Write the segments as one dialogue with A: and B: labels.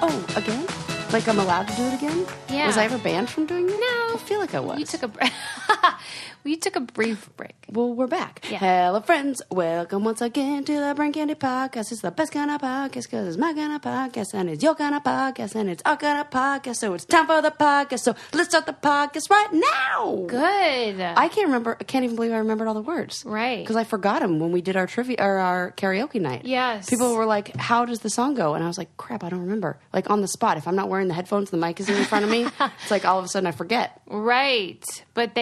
A: Oh, again? Like I'm allowed to do it again?
B: Yeah.
A: Was I ever banned from doing it?
B: No.
A: I feel like I was.
B: You took a brief break.
A: Well, we're back.
B: Yeah.
A: Hello, friends. Welcome once again to the Brain Candy Podcast. It's the best kind of podcast because it's my kind of podcast and it's your kind of podcast and it's our kind of podcast. So it's time for the podcast. So let's start the podcast right now.
B: Good.
A: I can't even believe I remembered all the words.
B: Right.
A: Because I forgot them when we did our trivia or our karaoke night.
B: Yes.
A: People were like, how does the song go? And I was like, crap, I don't remember. Like on the spot. If I'm not wearing the headphones, the mic is in front of me. It's like all of a sudden I forget.
B: Right. But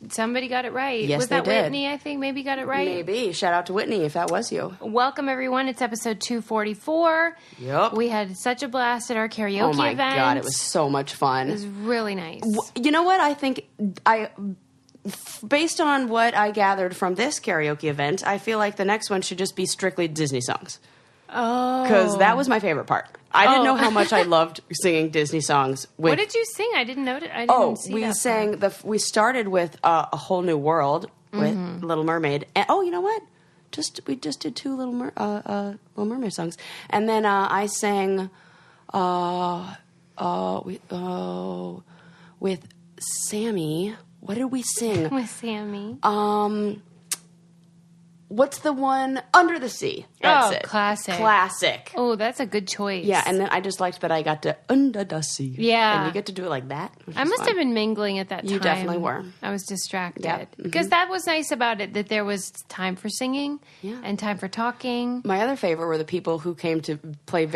B: somebody got it right.
A: Yes,
B: Was that
A: they did.
B: Whitney, I think, maybe got it right?
A: Maybe. Shout out to Whitney if that was you.
B: Welcome, everyone. It's episode 244.
A: Yep.
B: We had such a blast at our karaoke event.
A: Oh my God, it was so much fun.
B: It was really nice.
A: You know what? I think based on what I gathered from this karaoke event, I feel like the next one should just be strictly Disney songs.
B: Oh.
A: Because that was my favorite part. I didn't know how much I loved singing Disney songs.
B: What did you sing? I didn't know it. I didn't see
A: we
B: that
A: sang we started with A Whole New World with Little Mermaid. And, you know what? We just did two Little Mermaid songs. And then I sang with Sammy. What did we sing?
B: With Sammy.
A: What's the one? Under the Sea. That's it.
B: Classic. Oh, that's a good choice.
A: Yeah, and then I just liked that I got to Under the Sea.
B: Yeah.
A: And you get to do it like that.
B: I must have been mingling at that time.
A: You definitely were.
B: I was distracted.
A: Yeah.
B: Because that was nice about it, that there was time for singing and time for talking.
A: My other favorite were the people who came to play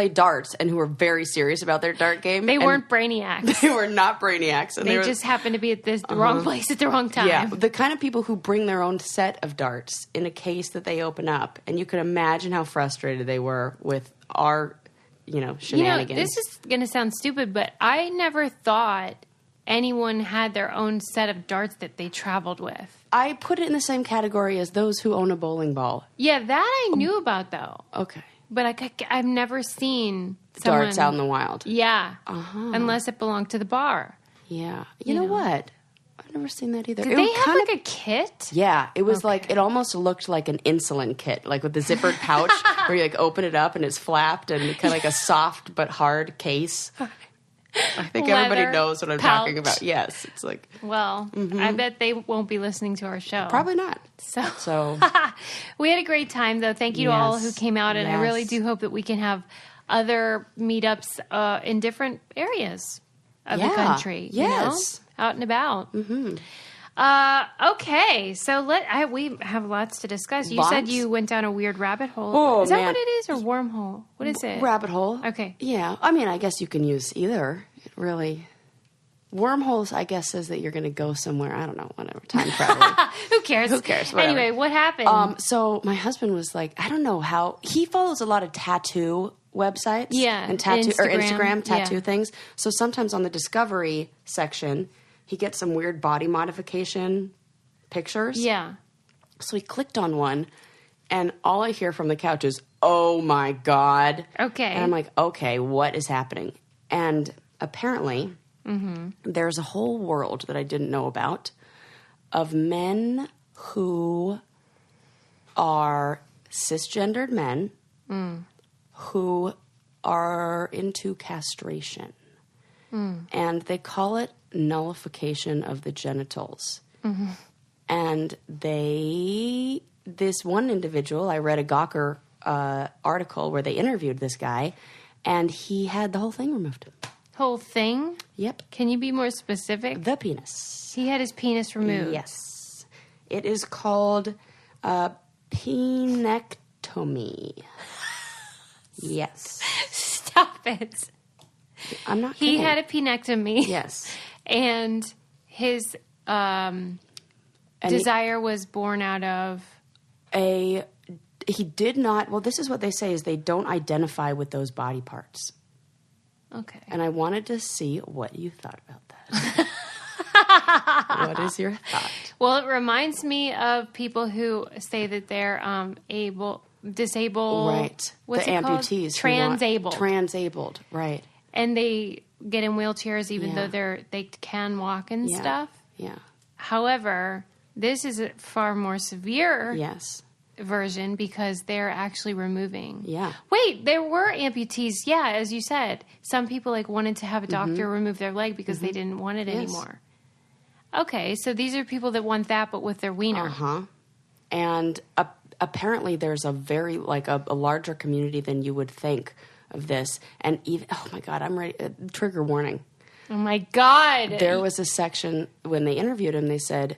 A: darts and who were very serious about their dart game.
B: They weren't brainiacs.
A: They were not brainiacs. And
B: they just happened to be at the wrong place at the wrong time.
A: Yeah, the kind of people who bring their own set of darts in a case that they open up. And you can imagine how frustrated they were with our, shenanigans.
B: This is going to sound stupid, but I never thought anyone had their own set of darts that they traveled with.
A: I put it in the same category as those who own a bowling ball.
B: Yeah, that I knew about, though.
A: Okay.
B: But I've never seen someone...
A: darts out in the wild.
B: Yeah. Unless it belonged to the bar.
A: Yeah. You know what? I've never seen that either.
B: Did they have like a kit?
A: Yeah. It was like, it almost looked like an insulin kit, like with the zippered pouch where you like open it up and it's flapped and kind of like a soft but hard case. I think everybody knows what I'm talking about. Yes. It's like...
B: Well, I bet they won't be listening to our show.
A: Probably not.
B: So we had a great time, though. Thank you to all who came out, and I really do hope that we can have other meetups in different areas of the country.
A: Yes.
B: Out and about. Okay, so we have lots to discuss. You said you went down a weird rabbit hole.
A: Oh,
B: is that what it is, or wormhole? What is it?
A: Rabbit hole.
B: Okay.
A: Yeah. I mean, I guess you can use either, really. Wormholes, I guess, says that you're going to go somewhere. I don't know, whatever. Time traveling.
B: Who cares?
A: Whatever.
B: Anyway, what happened?
A: So my husband was like, I don't know how. He follows a lot of tattoo websites.
B: Yeah.
A: And Instagram tattoo things. So sometimes on the Discovery section, he gets some weird body modification pictures.
B: Yeah.
A: So he clicked on one, and all I hear from the couch is, oh my God.
B: Okay.
A: And I'm like, okay, what is happening? And apparently, there's a whole world that I didn't know about of men who are cisgendered men who are into castration. And they call it nullification of the genitals. And this one individual, I read a Gawker article where they interviewed this guy, and he had the whole thing removed.
B: Whole thing?
A: Yep.
B: Can you be more specific?
A: The penis.
B: He had his penis removed.
A: Yes. It is called penectomy. Yes.
B: Stop it.
A: I'm not
B: He
A: kidding.
B: had a penectomy.
A: Yes.
B: And his desire was born out of...
A: He did not... Well, this is what they say, is they don't identify with those body parts.
B: Okay.
A: And I wanted to see what you thought about that. What is your thought?
B: Well, it reminds me of people who say that they're disabled.
A: Right.
B: What's
A: the
B: it called?
A: amputees.
B: Transabled.
A: Transabled, right.
B: And they get in wheelchairs even though they can walk and stuff.
A: Yeah.
B: However, this is far more severe.
A: Yes.
B: version because they're actually removing.
A: Yeah.
B: Wait, there were amputees. Yeah, as you said, some people like wanted to have a doctor remove their leg because they didn't want it anymore. Okay, so these are people that want that, but with their wiener.
A: And apparently, there's a very a larger community than you would think of this. And even oh my god, I'm ready. Trigger warning.
B: Oh my god!
A: There was a section when they interviewed him. They said,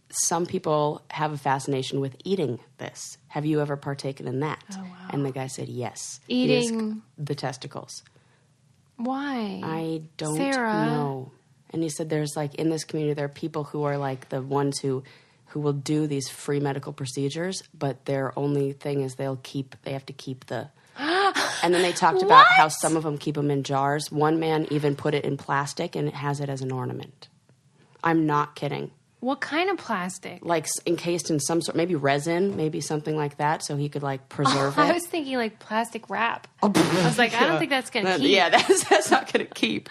A: some people have a fascination with eating this. Have you ever partaken in that?
B: Oh, wow.
A: And the guy said, yes.
B: Eating
A: the testicles.
B: Why?
A: I don't
B: Sarah.
A: know. And he said there's in this community, there are people who are the ones who will do these free medical procedures, but their only thing is they have to keep the... And then they talked about how some of them keep them in jars. One man even put it in plastic and it has it as an ornament. I'm not kidding.
B: What kind of plastic?
A: Encased in some sort, maybe resin, maybe something like that, so he could preserve it.
B: I was thinking plastic wrap. I was I don't think that's going to keep.
A: Yeah, that's not going to keep.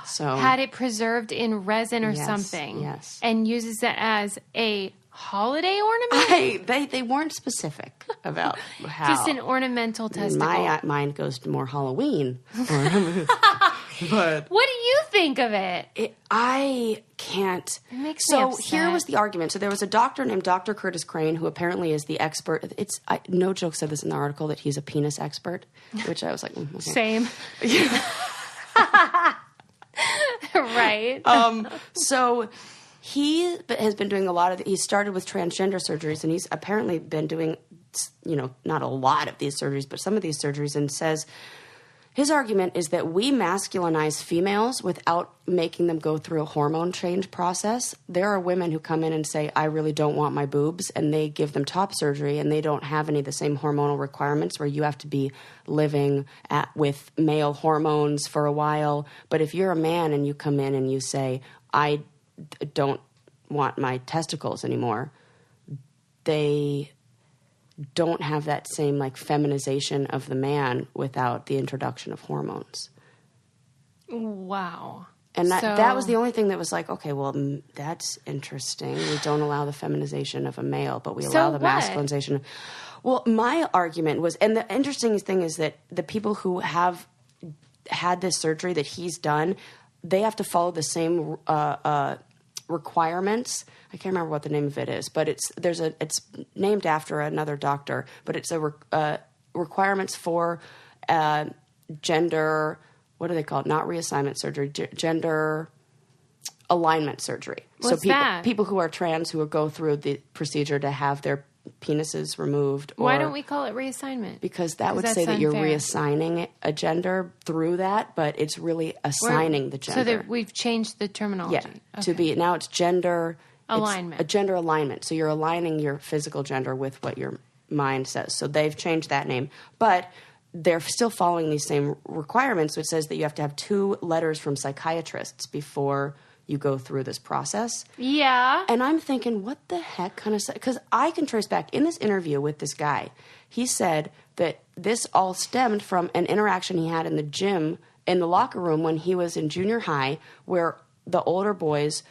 A: So
B: had it preserved in resin or something.
A: Yes.
B: And uses it as a holiday ornament?
A: They weren't specific about how.
B: Just an ornamental testicle.
A: My mind goes to more Halloween. But
B: what do you think of it?
A: I can't.
B: It makes me upset.
A: Here was the argument. So there was a doctor named Dr. Curtis Crane who apparently is the expert. No joke said this in the article that he's a penis expert, which I was like, okay.
B: Same. Right.
A: So he has been doing he started with transgender surgeries, and he's apparently been doing, not a lot of these surgeries, but some of these surgeries, and says his argument is that we masculinize females without making them go through a hormone change process. There are women who come in and say, I really don't want my boobs, and they give them top surgery, and they don't have any of the same hormonal requirements where you have to be living with male hormones for a while. But if you're a man and you come in and you say, I don't want my testicles anymore, they don't have that same feminization of the man without the introduction of hormones.
B: Wow.
A: And that was the only thing that was okay, well, that's interesting. We don't allow the feminization of a male, but we allow the masculinization. Well, my argument was, and the interesting thing is that the people who have had this surgery that he's done, they have to follow the same requirements. I can't remember what the name of it is, but it's named after another doctor, but it's requirements for gender. What do they call it? Not reassignment surgery, gender alignment surgery.
B: What's that?
A: People who are trans who will go through the procedure to have their penises removed.
B: Why don't we call it reassignment?
A: Because that would say that you're reassigning a gender through that, but it's really assigning the gender.
B: So that we've changed the terminology.
A: Yeah, to be now it's gender
B: alignment.
A: It's a gender alignment. So you're aligning your physical gender with what your mind says. So they've changed that name, but they're still following these same requirements, which says that you have to have 2 letters from psychiatrists before you go through this process.
B: Yeah.
A: And I'm thinking, what the heck kind of... Because I can trace back in this interview with this guy, he said that this all stemmed from an interaction he had in the gym, in the locker room when he was in junior high, where the older boys...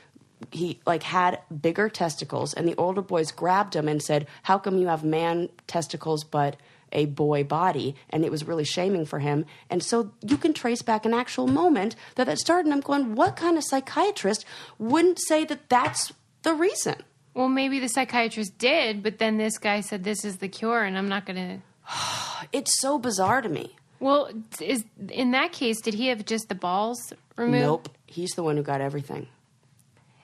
A: He had bigger testicles, and the older boys grabbed him and said, how come you have man testicles but a boy body? And it was really shaming for him. And so you can trace back an actual moment that started, and I'm going, what kind of psychiatrist wouldn't say that that's the reason?
B: Well, maybe the psychiatrist did, but then this guy said this is the cure, and I'm not going to...
A: It's so bizarre to me.
B: Well, in that case, did he have just the balls removed?
A: Nope. He's the one who got everything.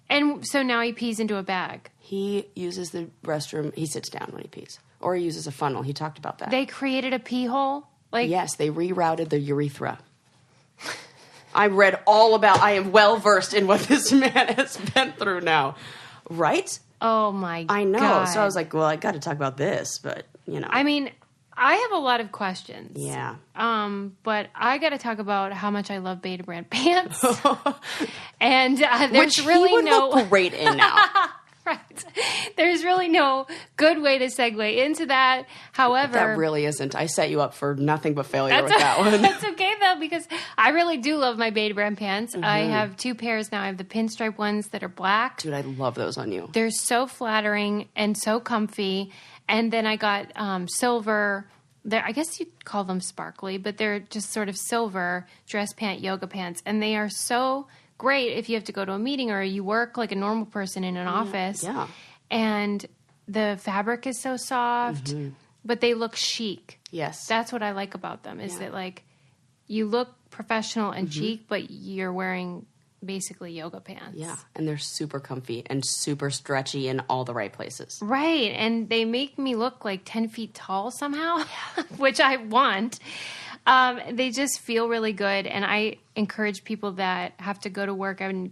B: And so now he pees into a bag.
A: He uses the restroom. He sits down when he pees. Or he uses a funnel. He talked about that.
B: They created a pee hole?
A: Yes, they rerouted the urethra. I read all about... I am well-versed in what this man has been through now. Right?
B: Oh, my God.
A: I know. God. So I was like, well, I got to talk about this, but,
B: I mean... I have a lot of questions.
A: Yeah.
B: But I got to talk about how much I love Betabrand pants. And there's
A: which
B: really
A: he would look great in now.
B: Right. There's really no good way to segue into that. However...
A: That really isn't. I set you up for nothing but failure with that one.
B: That's okay, though, because I really do love my Betabrand pants. Mm-hmm. I have 2 pairs now. I have the pinstripe ones that are black.
A: Dude, I love those on you.
B: They're so flattering and so comfy. And then I got silver. I guess you'd call them sparkly, but they're just sort of silver dress pant yoga pants. And they are so great if you have to go to a meeting or you work like a normal person in an office.
A: Yeah.
B: And the fabric is so soft, but they look chic.
A: Yes.
B: That's what I like about them, is that like you look professional and chic, but you're wearing basically yoga pants.
A: Yeah, and they're super comfy and super stretchy in all the right places.
B: Right, and they make me look like 10 feet tall somehow, which I want. They just feel really good, and I encourage people that have to go to work and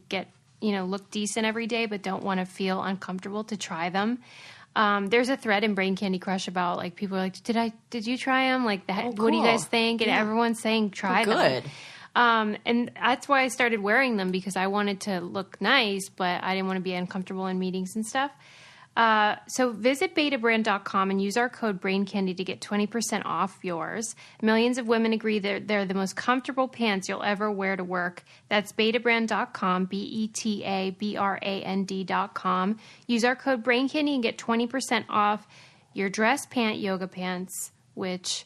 B: look decent every day but don't want to feel uncomfortable to try them. There's a thread in Brain Candy Crush about like people are like, did you try them? Like that,
A: cool.
B: What do you guys think? And everyone's saying try them.
A: Good.
B: And that's why I started wearing them, because I wanted to look nice, but I didn't want to be uncomfortable in meetings and stuff. So visit Betabrand.com and use our code BrainCandy to get 20% off yours. Millions of women agree they're the most comfortable pants you'll ever wear to work. That's Betabrand.com, Betabrand.com. Use our code BrainCandy and get 20% off your dress pant yoga pants, which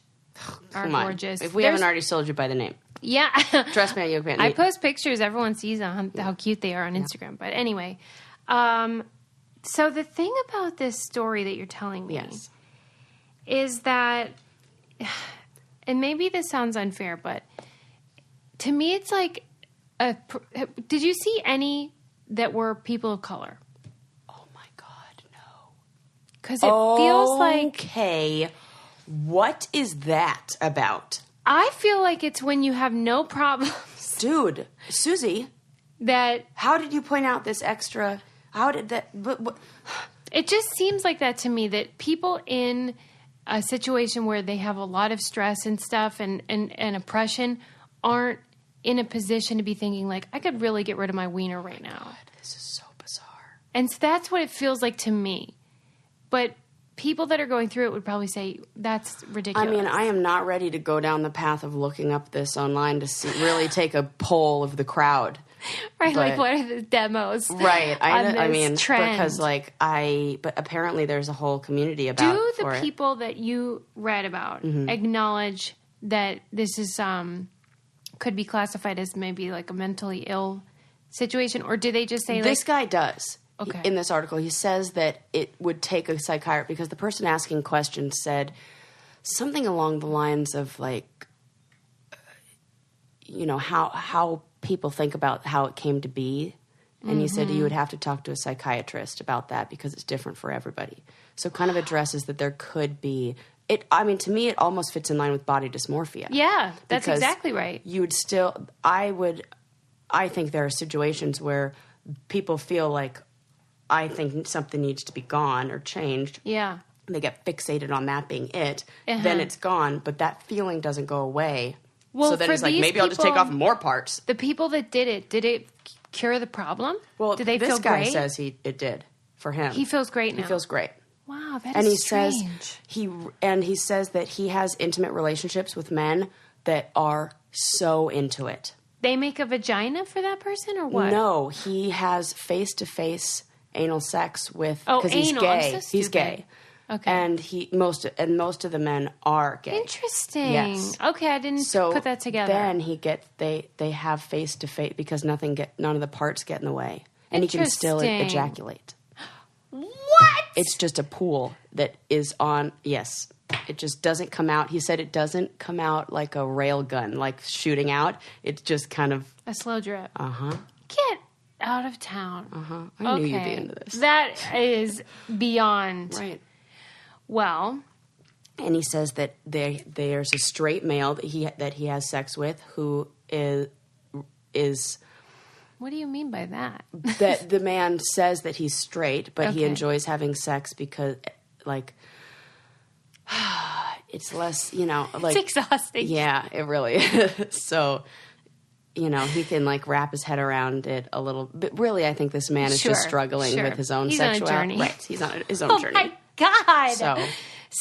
B: are gorgeous.
A: If we haven't already sold you by the name.
B: Yeah.
A: Dress pant, yoga pant.
B: I post pictures. Everyone sees how cute they are on Instagram. But anyway, so the thing about this story that you're telling me is that, and maybe this sounds unfair, but to me it's like, did you see any that were people of color?
A: Oh my God, no.
B: Because it feels like...
A: Okay, what is that about?
B: I feel like it's when you have no problems.
A: Dude, Susie, how did you point out this extra... How did that...
B: It just seems like that to me, that people in a situation where they have a lot of stress and stuff and oppression aren't in a position to be thinking like, I could really get rid of my wiener right now.
A: God, this is so bizarre.
B: And so that's what it feels like to me. But people that are going through it would probably say, that's ridiculous.
A: I mean, I am not ready to go down the path of looking up this online to really take a poll of the crowd.
B: Right, like what are the demos?
A: Right, I mean,
B: trend?
A: Because but apparently there's a whole community about.
B: Do the people that you read about acknowledge that this is could be classified as maybe like a mentally ill situation, or do they just say
A: this guy does?
B: Okay.
A: In this article, he says that it would take a psychiatrist, because the person asking questions said something along the lines of like, how people think about how it came to be. And he said you would have to talk to a psychiatrist about that because it's different for everybody. So kind of addresses that there could be... to me, it almost fits in line with body dysmorphia.
B: Yeah, that's exactly right.
A: You would still... I think there are situations where people feel like, I think something needs to be gone or changed.
B: Yeah.
A: They get fixated on that being it. Then it's gone, but that feeling doesn't go away.
B: Well,
A: so then it's like, maybe I'll just take off more parts.
B: The people that did it cure the problem?
A: Well,
B: did they
A: this
B: feel
A: guy
B: great?
A: says it did for him.
B: He feels great now.
A: He feels great.
B: Wow, that
A: and
B: is
A: he
B: strange.
A: He says that he has intimate relationships with men that are so into it.
B: They make a vagina for that person, or what?
A: No, he has face-to-face anal sex with,
B: because
A: he's gay.
B: I'm so
A: he's gay.
B: Okay.
A: And most of the men are gay.
B: Interesting.
A: Yes.
B: Okay, I didn't put that together.
A: Then they have face to face because none of the parts get in the way, and he can still ejaculate.
B: What?
A: It's just a pool that is on. Yes, it just doesn't come out. He said it doesn't come out like a rail gun, like shooting out. It's just kind of
B: a slow drip.
A: Get
B: out of town.
A: I knew you'd be into this.
B: That is beyond
A: right.
B: Well,
A: and he says that there's a straight male that he has sex with who is.
B: What do you mean by that?
A: That the man says that he's straight, but he enjoys having sex because, like, it's less, like...
B: It's exhausting.
A: Yeah, it really is. So, he can, like, wrap his head around it a little bit. Really, I think this man is just struggling with his own sexuality.
B: On a journey.
A: Right, he's on his own journey.
B: Oh, my God.
A: So,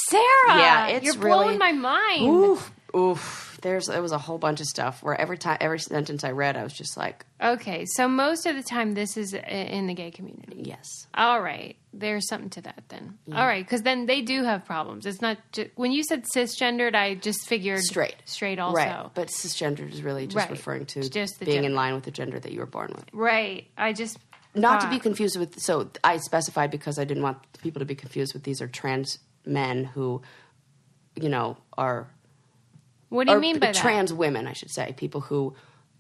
B: Sarah, you're blowing my mind.
A: Oof. There was a whole bunch of stuff where every sentence I read, I was just like...
B: Okay, so most of the time this is in the gay community.
A: Yes.
B: All right. there's something to that then. Yeah. All right, because then they do have problems. It's not just, when you said cisgendered, I just figured straight also.
A: Right, but cisgendered is really just referring to just being in line with the gender that you were born with.
B: Right. I just
A: not to be confused with. So I specified because I didn't want people to be confused with these are trans men who, are.
B: What do you mean by that?
A: Trans women, I should say, people who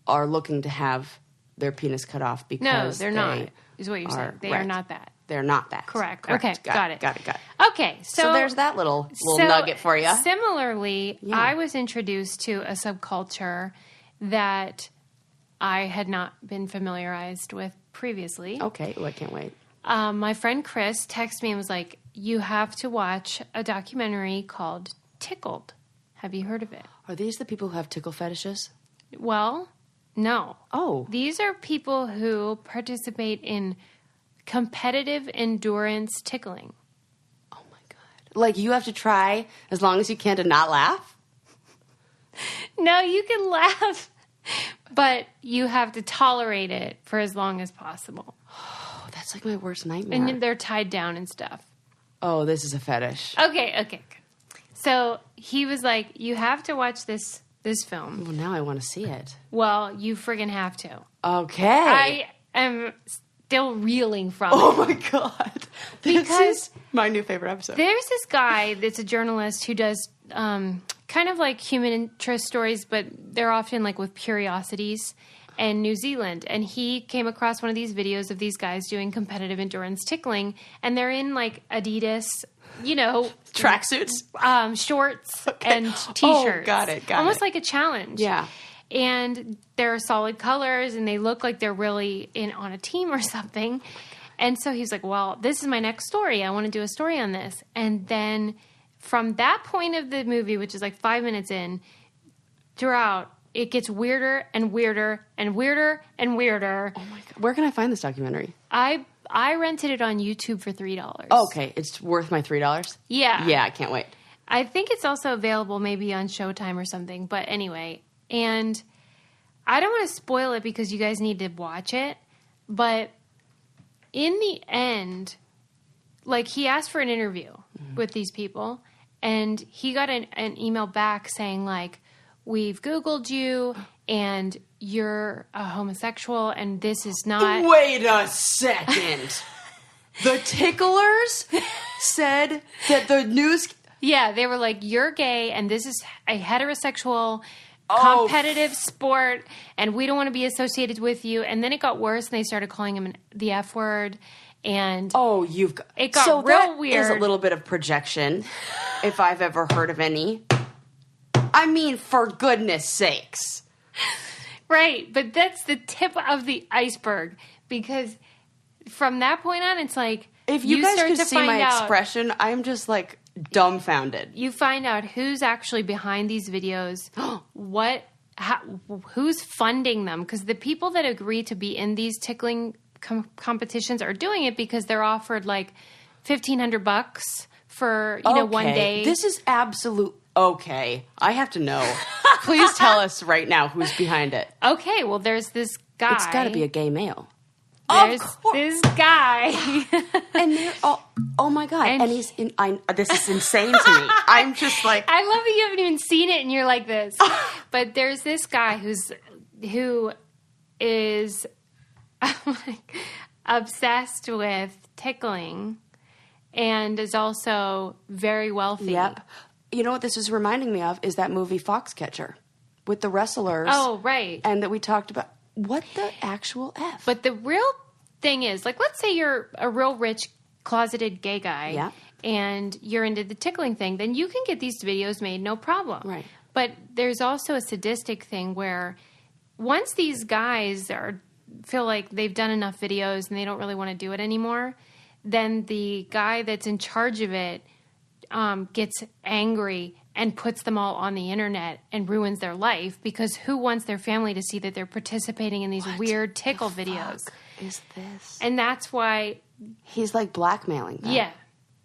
A: are looking to have their penis cut off because
B: they're not. Is what you're saying? They are not that.
A: They're not that.
B: Correct. Okay, got it. Okay,
A: so there's that little nugget for you.
B: Similarly, I was introduced to a subculture that I had not been familiarized with previously.
A: Okay, I can't wait.
B: My friend Chris texted me and was like, "You have to watch a documentary called Tickled. Have you heard of it?"
A: Are these the people who have tickle fetishes?
B: Well, no.
A: Oh.
B: These are people who participate in competitive endurance tickling.
A: Oh, my God. Like, you have to try as long as you can to not laugh?
B: No, you can laugh, but you have to tolerate it for as long as possible.
A: Oh, that's like my worst nightmare.
B: And they're tied down and stuff.
A: Oh, this is a fetish.
B: Okay. So he was like, you have to watch this film.
A: Well, now I want to see it.
B: Well, you friggin' have to.
A: Okay.
B: I am still reeling from it.
A: Oh, my God. This is my new favorite episode.
B: There's this guy that's a journalist who does kind of like human interest stories, but they're often like with curiosities in New Zealand. And he came across one of these videos of these guys doing competitive endurance tickling, and they're in like Adidas,
A: tracksuits,
B: shorts, and T-shirts.
A: Oh, got it.
B: Almost like a challenge.
A: Yeah.
B: And they're solid colors, and they look like they're really on a team or something. And so he's like, well, this is my next story. I want to do a story on this. And then from that point of the movie, which is like 5 minutes in, throughout, it gets weirder and weirder and weirder and weirder.
A: Oh, my God. Where can I find this documentary?
B: I rented it on YouTube for $3.
A: Oh, okay. It's worth my $3?
B: Yeah.
A: Yeah, I can't wait.
B: I think it's also available maybe on Showtime or something. But anyway, and I don't want to spoil it because you guys need to watch it. But in the end, like, he asked for an interview with these people, and he got an email back saying, like, we've Googled you, and you're a homosexual, and this is not...
A: Wait a second. The ticklers said that the news...
B: Yeah, they were like, you're gay, and this is a heterosexual competitive sport, and we don't want to be associated with you. And then it got worse, and they started calling him the F word. And it got real weird.
A: Is a little bit of projection, if I've ever heard of any. I mean, for goodness sakes.
B: Right, but that's the tip of the iceberg, because from that point on, it's like,
A: if you guys could see my expression, I'm just like dumbfounded.
B: You find out who's actually behind these videos, who's funding them, because the people that agree to be in these tickling competitions are doing it because they're offered like $1,500 for 1 day.
A: This is absolute. Okay, I have to know. Please tell us right now who's behind it.
B: Okay, well, there's this guy.
A: It's got to be a gay male.
B: There's this guy.
A: And they're oh my God. And he's in, this is insane to me. I'm just like.
B: I love that you haven't even seen it and you're like this. But there's this guy who is like, obsessed with tickling and is also very wealthy.
A: Yep. You know what this is reminding me of is that movie Foxcatcher with the wrestlers.
B: Oh, right.
A: And that we talked about. What the actual F?
B: But the real thing is, like, let's say you're a real rich, closeted gay guy, and you're into the tickling thing, then you can get these videos made, no problem.
A: Right.
B: But there's also a sadistic thing where once these guys feel like they've done enough videos and they don't really want to do it anymore, then the guy that's in charge of it gets angry and puts them all on the internet and ruins their life, because who wants their family to see that they're participating in these weird tickle videos?
A: Is this?
B: And that's why
A: he's like blackmailing them.
B: Yeah.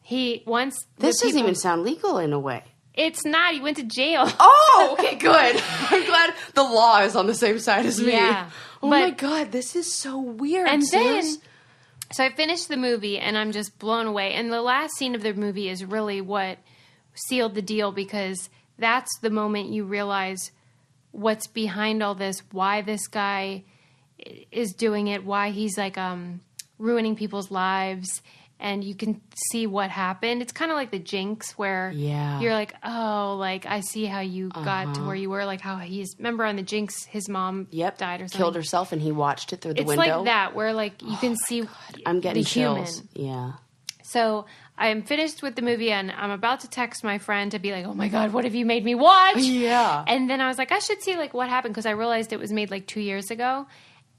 B: He wants
A: this doesn't even sound legal in a way.
B: It's not. He went to jail.
A: Oh, okay, good. I'm glad the law is on the same side as me.
B: Yeah.
A: Oh my God, this is so weird.
B: And
A: Sis.
B: So I finished the movie, and I'm just blown away. And the last scene of the movie is really what sealed the deal, because that's the moment you realize what's behind all this, why this guy is doing it, why he's like ruining people's lives, and you can see what happened. It's kind of like the Jinx, where you're like, oh, like I see how you got to where you were, like how remember on the Jinx, his mom died or something.
A: Killed herself, and he watched it through the window.
B: It's like that, where like you can see
A: I'm getting
B: the
A: chills.
B: human.
A: Yeah.
B: So I'm finished with the movie, and I'm about to text my friend to be like, oh my God, what have you made me watch?
A: Yeah.
B: And then I was like, I should see like what happened, because I realized it was made like 2 years ago.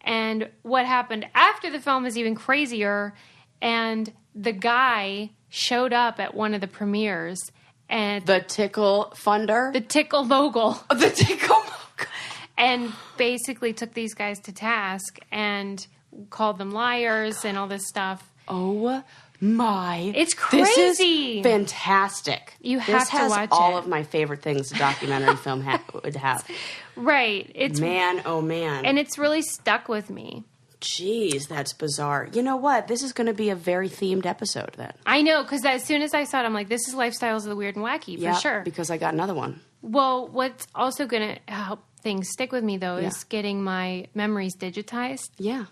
B: And what happened after the film is even crazier. And the guy showed up at one of the premieres, and
A: the Tickle funder?
B: The Tickle mogul.
A: The Tickle mogul.
B: And basically took these guys to task and called them liars and all this stuff.
A: Oh my.
B: It's crazy.
A: This is fantastic.
B: You have to watch it.
A: This has all of my favorite things a documentary film would have.
B: Right. It's
A: man, oh man.
B: And it's really stuck with me.
A: Jeez, that's bizarre. You know what? This is going to be a very themed episode then.
B: I know, because as soon as I saw it, I'm like, this is Lifestyles of the Weird and Wacky, for sure.
A: Because I got another one.
B: Well, what's also going to help things stick with me, though, is getting my memories digitized.
A: Yeah.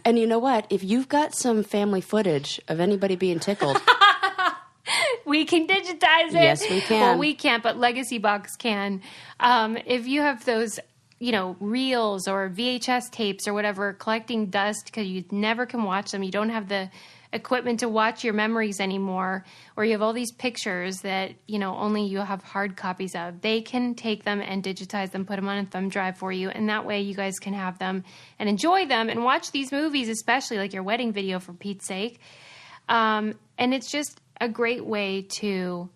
A: And you know what? If you've got some family footage of anybody being tickled...
B: we can digitize it.
A: Yes, we can.
B: Well, we can't, but Legacybox can. If you have those... reels or VHS tapes or whatever, collecting dust because you never can watch them. You don't have the equipment to watch your memories anymore, or you have all these pictures that, only you have hard copies of. They can take them and digitize them, put them on a thumb drive for you, and that way you guys can have them and enjoy them and watch these movies, especially like your wedding video, for Pete's sake. And it's just a great way to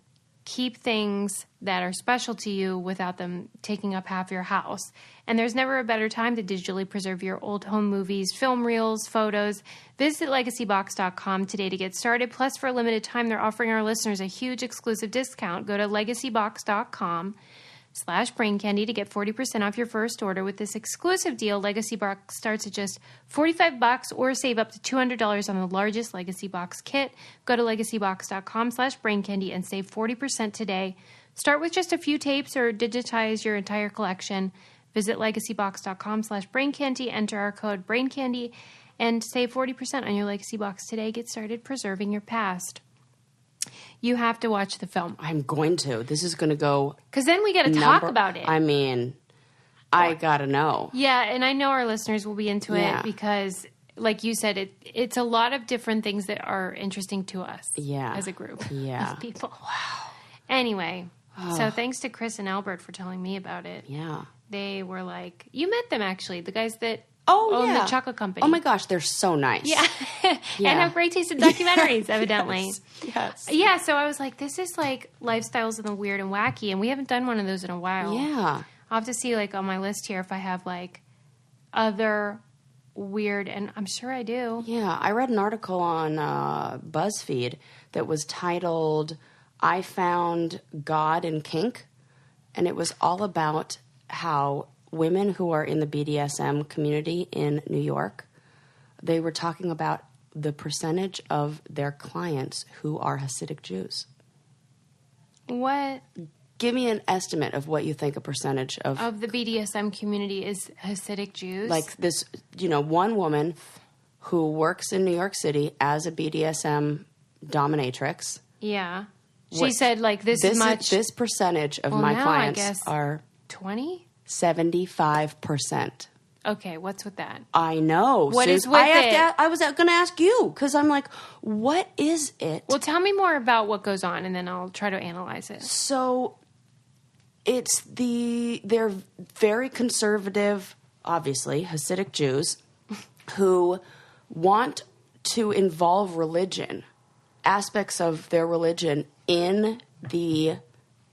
B: keep things that are special to you without them taking up half your house. And there's never a better time to digitally preserve your old home movies, film reels, photos. Visit Legacybox.com today to get started. Plus, for a limited time, they're offering our listeners a huge exclusive discount. Go to Legacybox.com/braincandy to get 40% off your first order. With this exclusive deal, Legacybox starts at just $45 or save up to $200 on the largest Legacybox kit. Go to Legacybox.com/braincandy and save 40% today. Start with just a few tapes or digitize your entire collection. Visit Legacybox.com/braincandy, enter our code BRAINCANDY, and save 40% on your Legacybox today. Get started preserving your past. You have to watch the film.
A: I'm going to. This is going to go...
B: Because then we got to talk about it.
A: I mean, I got to know.
B: Yeah, and I know our listeners will be into it because, like you said, it's a lot of different things that are interesting to us as a group of people.
A: Wow.
B: Anyway, so thanks to Chris and Albert for telling me about it.
A: Yeah.
B: They were like... You met them, actually, the guys that... own the chocolate company.
A: Oh my gosh, they're so nice.
B: Yeah. And have great taste in documentaries, evidently.
A: Yes.
B: Yeah, so I was like, this is like Lifestyles of the Weird and Wacky, and we haven't done one of those in a while.
A: Yeah.
B: I'll have to see like on my list here if I have like other weird, and I'm sure I do.
A: Yeah, I read an article on BuzzFeed that was titled, I Found God in Kink, and it was all about how women who are in the BDSM community in New York, they were talking about the percentage of their clients who are Hasidic Jews.
B: What?
A: Give me an estimate of what you think a percentage of
B: the BDSM community is Hasidic Jews.
A: Like this, one woman who works in New York City as a BDSM dominatrix.
B: Yeah. She said like this much.
A: This percentage of my clients
B: I guess
A: are
B: 20?
A: 75%.
B: Okay, what's with that?
A: I know.
B: What is with it?
A: I was going to ask you because I'm like, what is it?
B: Well, tell me more about what goes on, and then I'll try to analyze it.
A: So, they're very conservative, obviously, Hasidic Jews who want to involve religion, aspects of their religion in the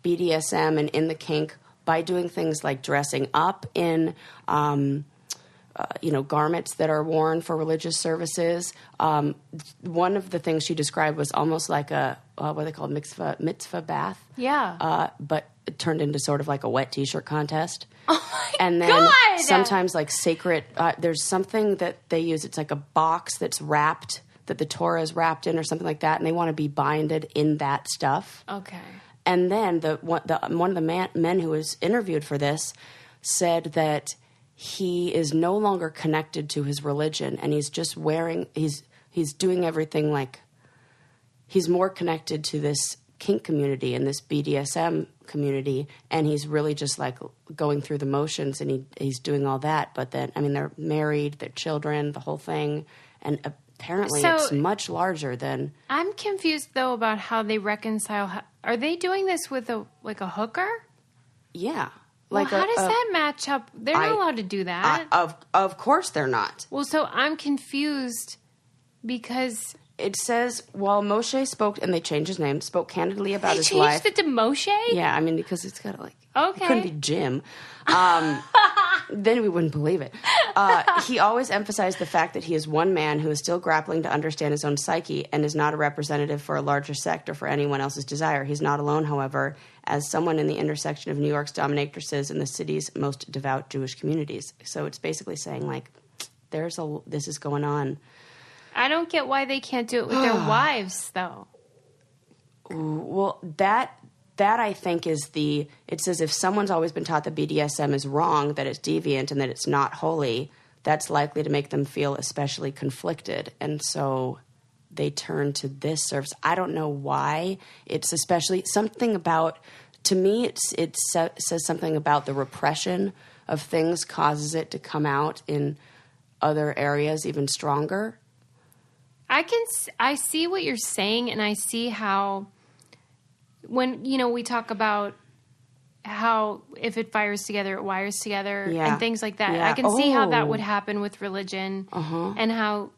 A: BDSM and in the kink by doing things like dressing up in, garments that are worn for religious services. One of the things she described was almost like a, what they call mitzvah bath.
B: Yeah.
A: But it turned into sort of like a wet T-shirt contest. And then
B: God!
A: sometimes like sacred, there's something that they use. It's like a box that's wrapped, that the Torah is wrapped in or something like that. And they want to be binded in that stuff.
B: Okay.
A: And then one of the men who was interviewed for this said that he is no longer connected to his religion, and he's just he's doing everything like he's more connected to this kink community and this BDSM community, and he's really just like going through the motions, and he's doing all that. But then, I mean, they're married, they're children, the whole thing, and apparently it's much larger than...
B: I'm confused, though, about how they reconcile... Are they doing this with a hooker?
A: Yeah.
B: Well, how does that match up? They're not allowed to do that.
A: Of course they're not.
B: Well, so I'm confused because...
A: It says, while Moshe spoke, and they changed his name, spoke candidly about his
B: They
A: life.
B: changed it to Moshe?
A: Yeah, I mean, because it's got to like...
B: Okay.
A: It couldn't be Jim. Then we wouldn't believe it. He always emphasized the fact that he is one man who is still grappling to understand his own psyche and is not a representative for a larger sect or for anyone else's desire. He's not alone, however, as someone in the intersection of New York's dominatrixes and the city's most devout Jewish communities. So it's basically saying, like, this is going on.
B: I don't get why they can't do it with their wives, though.
A: Well, that I think is it says if someone's always been taught that BDSM is wrong, that it's deviant, and that it's not holy, that's likely to make them feel especially conflicted. And so they turn to this service. I don't know why. It's especially something about, to me, it says something about the repression of things causes it to come out in other areas even stronger.
B: I see what you're saying, and I see how... When, we talk about how if it fires together, it wires together and things like that.
A: Yeah.
B: I can see how that would happen with religion and how,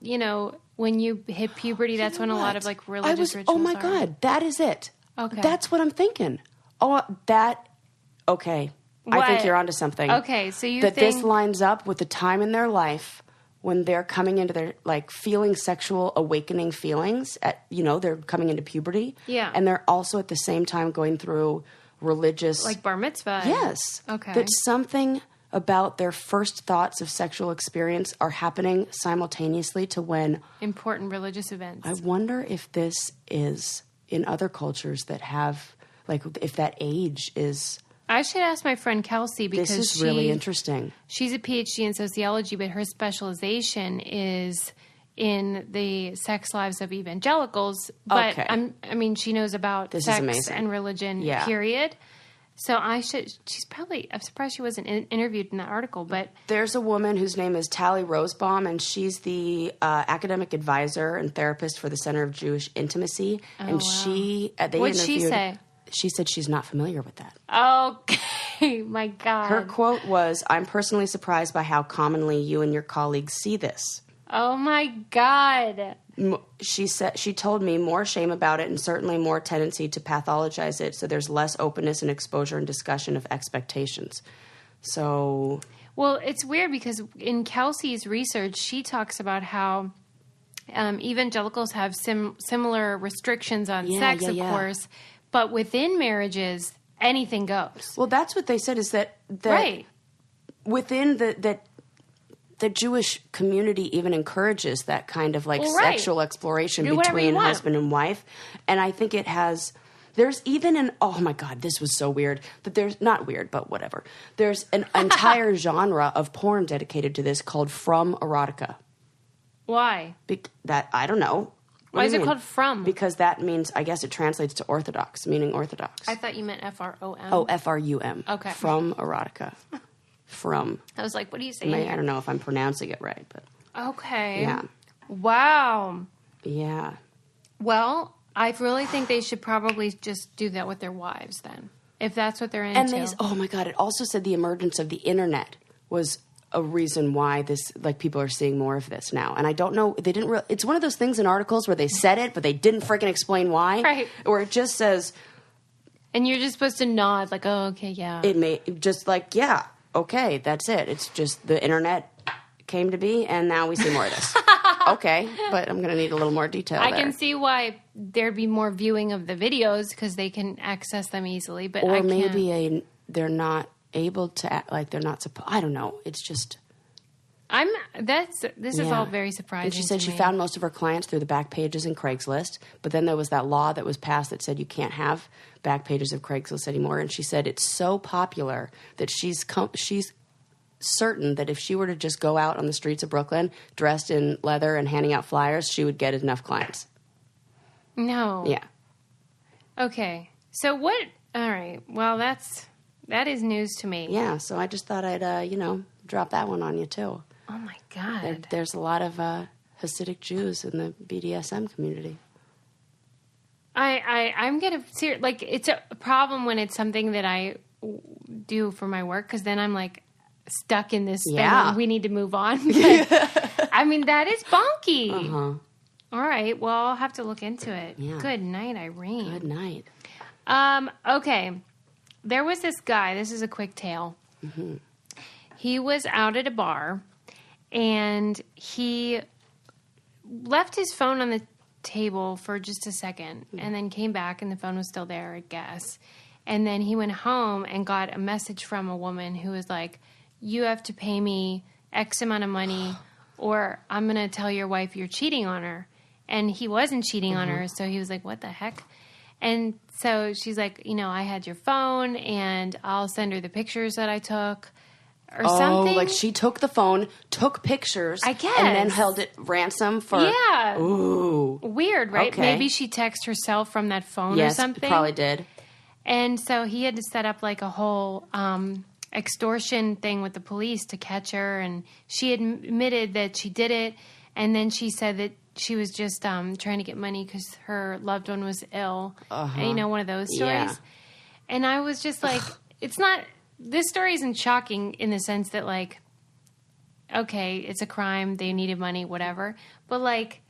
B: when you hit puberty, that's when a lot of like religious rituals
A: oh my God, that is it.
B: Okay.
A: That's what I'm thinking. Okay.
B: What?
A: I think you're onto something.
B: Okay, so you
A: think...
B: this
A: lines up with the time in their life when they're coming into their, like, feeling sexual awakening feelings they're coming into puberty.
B: Yeah.
A: And they're also at the same time going through religious...
B: Like bar mitzvah.
A: Yes.
B: Okay.
A: That something about their first thoughts of sexual experience are happening simultaneously to when...
B: Important religious events.
A: I wonder if this is in other cultures that have, like, if that age is...
B: I should ask my friend Kelsey because
A: this is really interesting.
B: She's a PhD in sociology, but her specialization is in the sex lives of evangelicals. But
A: okay.
B: She knows about sex and religion, period. So I'm surprised she wasn't interviewed in that article. But
A: there's a woman whose name is Allie Rowbottom, and she's the academic advisor and therapist for the Center of Jewish Intimacy. And
B: what'd she say?
A: She said she's not familiar with that.
B: Okay, my God.
A: Her quote was, "I'm personally surprised by how commonly you and your colleagues see this."
B: Oh my God.
A: She said she told me more shame about it and certainly more tendency to pathologize it, so there's less openness and exposure and discussion of expectations. So...
B: Well, it's weird because in Kelsey's research, she talks about how evangelicals have similar restrictions on sex, of course, but within marriages, anything goes.
A: Well, that's what they said is that
B: right.
A: Within the Jewish community even encourages that kind of like sexual exploration between husband and wife. And I think it has, there's even oh my God, this was so weird that there's not weird, but whatever. There's an entire genre of porn dedicated to this called From Erotica.
B: Why?
A: I don't know.
B: Why is it called From?
A: Because that means, I guess it translates to Orthodox, meaning Orthodox.
B: I thought you meant F-R-O-M.
A: Oh, F-R-U-M.
B: Okay.
A: From Erotica. From.
B: I was like, what are you saying?
A: I don't know if I'm pronouncing it right, but.
B: Okay.
A: Yeah.
B: Wow.
A: Yeah.
B: Well, I really think they should probably just do that with their wives then, if that's what they're into.
A: And oh my God, it also said the emergence of the internet was a reason why this, like, people are seeing more of this now. And I don't know, they didn't it's one of those things in articles where they said it, but they didn't freaking explain why.
B: Right.
A: Or it just says.
B: And you're just supposed to nod like, oh, okay, yeah.
A: It may, just like, yeah, okay, that's it. It's just the internet came to be, and now we see more of this. Okay, but I'm going to need a little more detail
B: I can see why there'd be more viewing of the videos because they can access them easily. But
A: or maybe they're not able to act like they're not supposed. I don't know. It's just.
B: This is all very surprising.
A: And she said she found most of her clients through the back pages in Craigslist, but then there was that law that was passed that said you can't have back pages of Craigslist anymore. And she said it's so popular that she's certain that if she were to just go out on the streets of Brooklyn dressed in leather and handing out flyers, she would get enough clients.
B: No.
A: Yeah.
B: Okay. So what? All right. Well, that is news to me.
A: Yeah. So I just thought I'd drop that one on you too.
B: Oh my God.
A: There's a lot of Hasidic Jews in the BDSM community.
B: I'm gonna like it's a problem when it's something that I do for my work, because then I'm like stuck in this thing. We need to move on. But, I mean, that is bonky.
A: Uh-huh.
B: All right. Well, I'll have to look into it.
A: Yeah.
B: Good night, Irene.
A: Good night.
B: Okay. There was this guy. This is a quick tale. Mm-hmm. He was out at a bar, and he left his phone on the table for just a second, and then came back, and the phone was still there, I guess. And then he went home and got a message from a woman who was like, you have to pay me X amount of money, or I'm going to tell your wife you're cheating on her. And he wasn't cheating on her, so he was like, what the heck? And so she's like, I had your phone, and I'll send her the pictures that I took. Or something.
A: Like she took the phone, took pictures,
B: I guess,
A: and then held it ransom for.
B: Yeah.
A: Ooh.
B: Weird, right?
A: Okay.
B: Maybe she texted herself from that phone or something.
A: Yes, probably did.
B: And so he had to set up like a whole extortion thing with the police to catch her. And she admitted that she did it. And then she said that she was just trying to get money because her loved one was ill.
A: Uh-huh.
B: And, one of those stories.
A: Yeah.
B: And I was just like, it's not... This story isn't shocking in the sense that, like, okay, it's a crime, they needed money, whatever. But, like,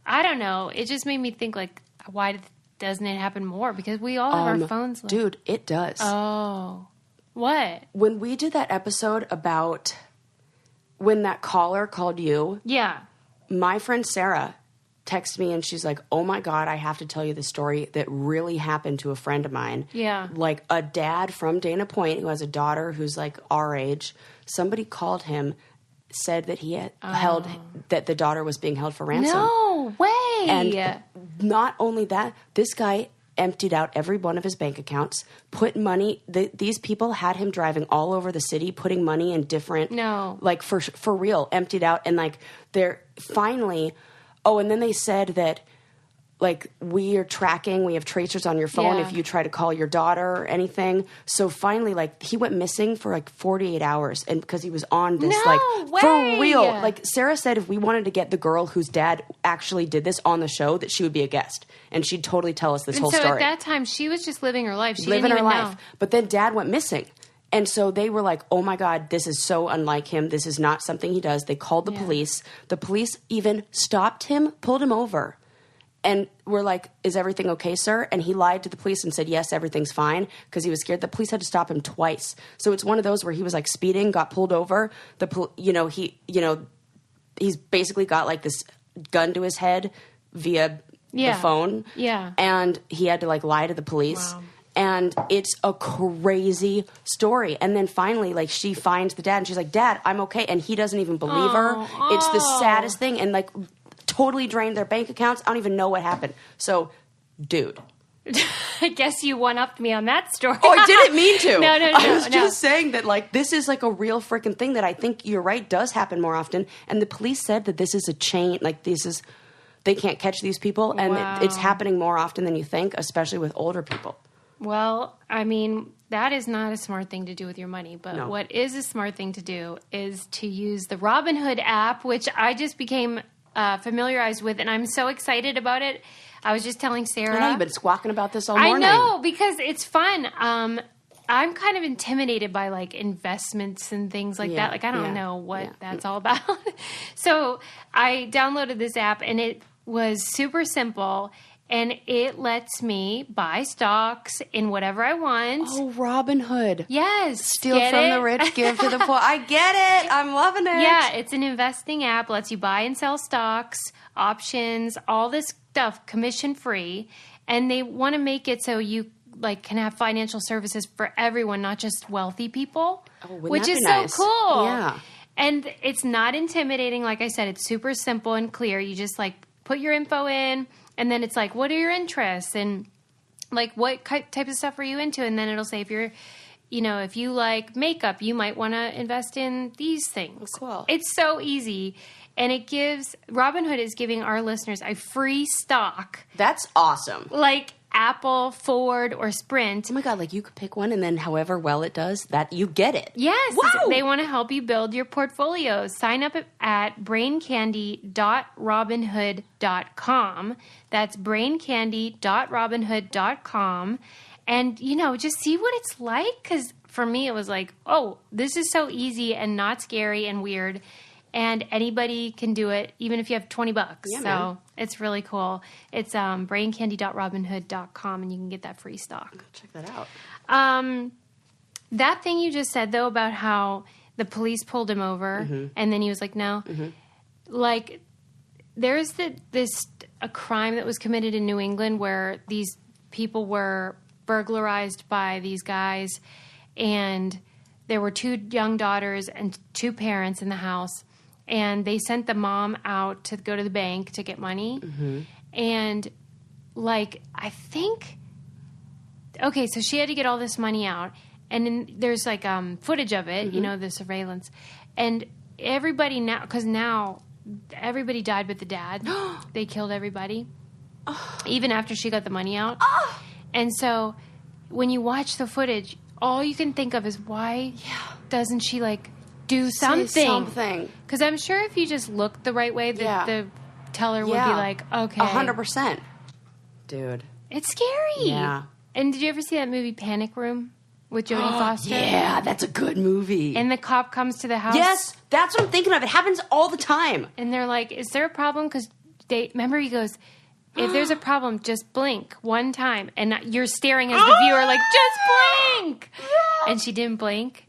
B: I don't know. It just made me think, like, why doesn't it happen more? Because we all have our phones. Like,
A: dude, it does.
B: Oh. What?
A: When we did that episode about when that caller called you.
B: Yeah.
A: My friend Sarah texted me and she's like, oh my God, I have to tell you the story that really happened to a friend of mine.
B: Yeah.
A: Like a dad from Dana Point who has a daughter who's like our age. Somebody called him, said that he had that the daughter was being held for ransom.
B: No way.
A: And not only that, this guy emptied out every one of his bank accounts, put money, these people had him driving all over the city, putting money in different, like for real, emptied out. And like they're finally... Oh, and then they said that, like, we are tracking, we have tracers on your phone if you try to call your daughter or anything. So finally, like, he went missing for, like, 48 hours and because he was on this, for real. Like, Sarah said if we wanted to get the girl whose dad actually did this on the show, that she would be a guest. And she'd totally tell us this whole story.
B: So at that time, she was just living her life. She
A: living
B: didn't even
A: her life.
B: know.
A: But then dad went missing. And so they were like, oh my God, this is so unlike him. This is not something he does. They called the police. The police even stopped him, pulled him over. And were like, is everything okay, sir? And he lied to the police and said, yes, everything's fine. Because he was scared. The police had to stop him twice. So it's one of those where he was like speeding, got pulled over. He's basically got like this gun to his head via the phone.
B: Yeah.
A: And he had to like lie to the police.
B: Wow.
A: And it's a crazy story. And then finally, like, she finds the dad and she's like, Dad, I'm okay. And he doesn't even believe her. It's the saddest thing. And like totally drained their bank accounts. I don't even know what happened. So, dude.
B: I guess you one-upped me on that story.
A: Oh, I didn't mean to.
B: No.
A: I was just saying that, like, this is like a real freaking thing that I think you're right does happen more often. And the police said that this is a chain. Like, they can't catch these people. And it's happening more often than you think, especially with older people.
B: Well, I mean, that is not a smart thing to do with your money. But what is a smart thing to do is to use the Robinhood app, which I just became familiarized with, and I'm so excited about it. I was just telling Sarah.
A: I know you've been squawking about this all morning.
B: I know, because it's fun. I'm kind of intimidated by, like, investments and things like that. Like, I don't know what that's all about. So I downloaded this app, and it was super simple. And it lets me buy stocks in whatever I want.
A: Oh, Robinhood.
B: Yes.
A: Steal from the rich, give to the poor. I get it. I'm loving it.
B: Yeah, it's an investing app. Lets you buy and sell stocks, options, all this stuff, commission free. And they want to make it so you like can have financial services for everyone, not just wealthy people, which is
A: nice?
B: so cool.
A: Yeah.
B: And it's not intimidating. Like I said, it's super simple and clear. You just like put your info in, and then it's like, what are your interests? And like, what type of stuff are you into? And then it'll say if you're, if you like makeup, you might want to invest in these things.
A: Oh, cool.
B: It's so easy. And Robinhood is giving our listeners a free stock.
A: That's awesome.
B: Like Apple, Ford, or Sprint.
A: Oh my God, like you could pick one and then however well it does, that you get it.
B: Yes.
A: Wow.
B: They want to help you build your portfolio. Sign up at braincandy.robinhood.com. That's braincandy.robinhood.com. And, just see what it's like. Because for me, it was like, oh, this is so easy and not scary and weird. And anybody can do it, even if you have $20.
A: Yeah,
B: so
A: man.
B: It's really cool. It's braincandy.robinhood.com, and you can get that free stock.
A: Check that out.
B: That thing you just said, though, about how the police pulled him over, and then he was like, no. Like, there's a crime that was committed in New England where these people were burglarized by these guys, and there were 2 young daughters and 2 parents in the house. And they sent the mom out to go to the bank to get money. And, like, I think... Okay, so she had to get all this money out. And then there's, like, footage of it, the surveillance. And everybody now... Because now everybody died but the dad. They killed everybody. Even after she got the money out. And so when you watch the footage, all you can think of is why doesn't she, like... do something.
A: Say something.
B: Because I'm sure if you just looked the right way, the teller would be like, okay.
A: 100%. Dude.
B: It's scary.
A: Yeah.
B: And did you ever see that movie Panic Room with Jodie Foster?
A: Yeah, that's a good movie.
B: And the cop comes to the house.
A: Yes, that's what I'm thinking of. It happens all the time.
B: And they're like, is there a problem? Because remember he goes, if there's a problem, just blink one time. And you're staring as the viewer like, just blink. And she didn't blink.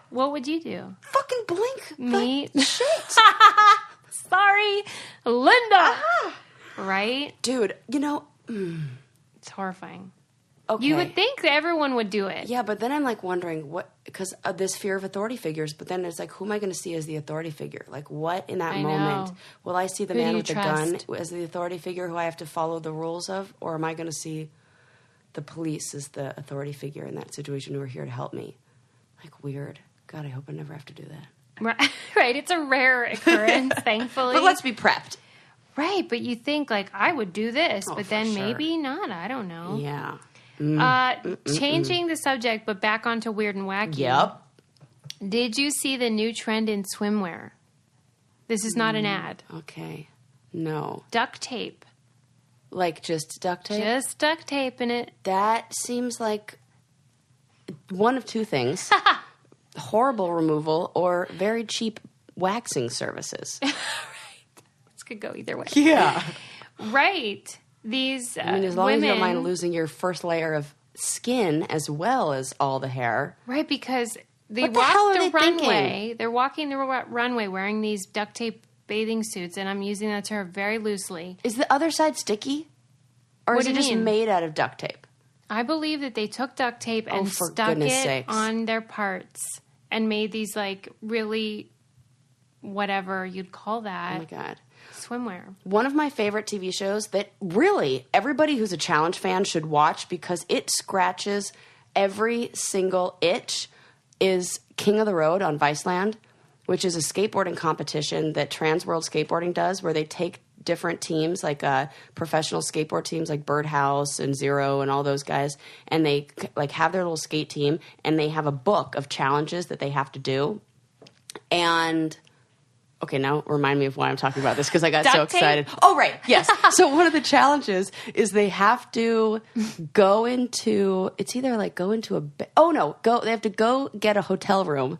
B: What would you do?
A: Fucking blink.
B: Me?
A: Shit.
B: Sorry, Linda. Right?
A: Dude,
B: It's horrifying.
A: Okay.
B: You would think that everyone would do it.
A: Yeah, but then I'm like wondering what, because of this fear of authority figures, but then it's like, who am I going to see as the authority figure? Like, what in that
B: I
A: moment?
B: know.
A: Will I see the
B: Who do
A: man
B: you
A: with the
B: trust?
A: gun as the authority figure who I have to follow the rules of? Or am I going to see the police as the authority figure in that situation who are here to help me? Like, weird. God, I hope I never have to do that.
B: Right. It's a rare occurrence, thankfully.
A: But let's be prepped.
B: Right, but you think, like, I would do this, but then
A: sure.
B: maybe not. I don't know.
A: Yeah.
B: Changing the subject, but back onto weird and wacky.
A: Yep.
B: Did you see the new trend in swimwear? This is not an ad.
A: Okay. No.
B: Duct tape.
A: Like just duct tape?
B: Just duct tape in it.
A: That seems like one of 2 things. Horrible removal or very cheap waxing services.
B: Right. This could go either way.
A: Yeah.
B: Right. These
A: as long as
B: women,
A: you don't mind losing your first layer of skin as well as all the hair.
B: right? Because they
A: What the
B: walk
A: hell are
B: the
A: they thinking?
B: runway. They're walking the runway wearing these duct tape bathing suits, and I'm using that term very loosely.
A: Is the other side sticky? Or
B: What
A: is
B: do
A: it
B: you
A: just
B: mean?
A: made out of duct tape?
B: I believe that they took duct tape and
A: for
B: stuck
A: goodness
B: it
A: sakes.
B: on their parts and made these like really whatever you'd call that
A: Oh my God.
B: swimwear.
A: One of my favorite TV shows that really everybody who's a challenge fan should watch because it scratches every single itch is King of the Road on Viceland, which is a skateboarding competition that Trans World Skateboarding does where they take different teams, like professional skateboard teams like Birdhouse and Zero and all those guys, and they like have their little skate team and they have a book of challenges that they have to do. And okay, now remind me of why I'm talking about this because I got so
B: Duct tape?
A: excited. Oh, right. Yes. So one of the challenges is they have to go into, it's either like go into they have to go get a hotel room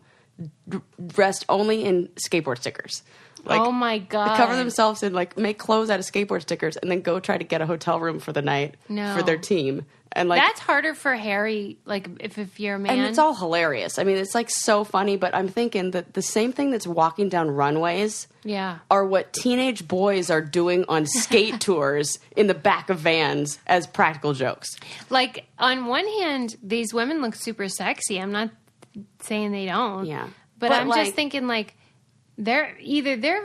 A: dressed only in skateboard stickers. Like,
B: oh my God.
A: They cover themselves in like make clothes out of skateboard stickers and then go try to get a hotel room for the night for their team. And like
B: that's harder for Harry, like if you're a man.
A: And it's all hilarious. I mean, it's like so funny, but I'm thinking that the same thing that's walking down runways are what teenage boys are doing on skate tours in the back of vans as practical jokes.
B: Like, on one hand, these women look super sexy. I'm not saying they don't.
A: Yeah.
B: But I'm just thinking, like, their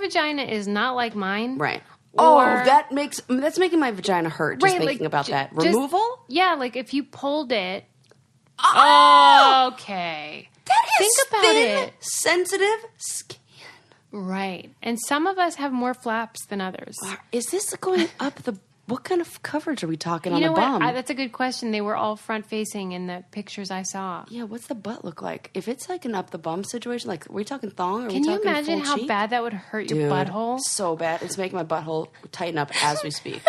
B: vagina is not like mine.
A: Right.
B: Or,
A: that's making my vagina hurt just thinking about that. Removal?
B: Yeah, like if you pulled it. Oh! Okay.
A: That is
B: Think about
A: thin,
B: it.
A: sensitive skin.
B: Right. And some of us have more flaps than others.
A: Is this going up the... What kind of coverage are we talking on
B: the
A: bum? You know what?
B: That's a good question. They were all front-facing in the pictures I saw.
A: Yeah, what's the butt look like? If it's like an up-the-bum situation, like, are we talking thong or
B: Can you imagine
A: full
B: how
A: cheek?
B: bad that would hurt your butthole?
A: So bad. It's making my butthole tighten up as we speak.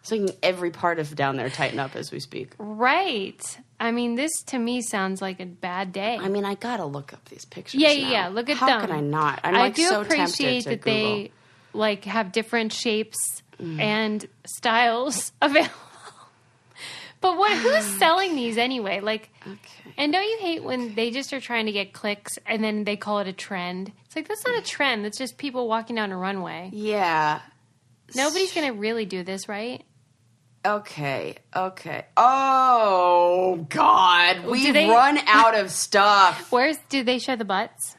A: It's making every part of down there tighten up as we speak.
B: Right. I mean, this to me sounds like a bad day.
A: I mean, I gotta look up these pictures
B: Yeah. Look at them.
A: How can I not? I
B: do
A: so
B: appreciate that
A: Google.
B: they like have different shapes and styles available. But who's selling these anyway? Like, and don't you hate when they just are trying to get clicks and then they call it a trend? It's like, that's not a trend. That's just people walking down a runway.
A: Yeah.
B: Nobody's going to really do this, right?
A: Okay. Oh, God. We've run out of stuff.
B: Do they show the butts?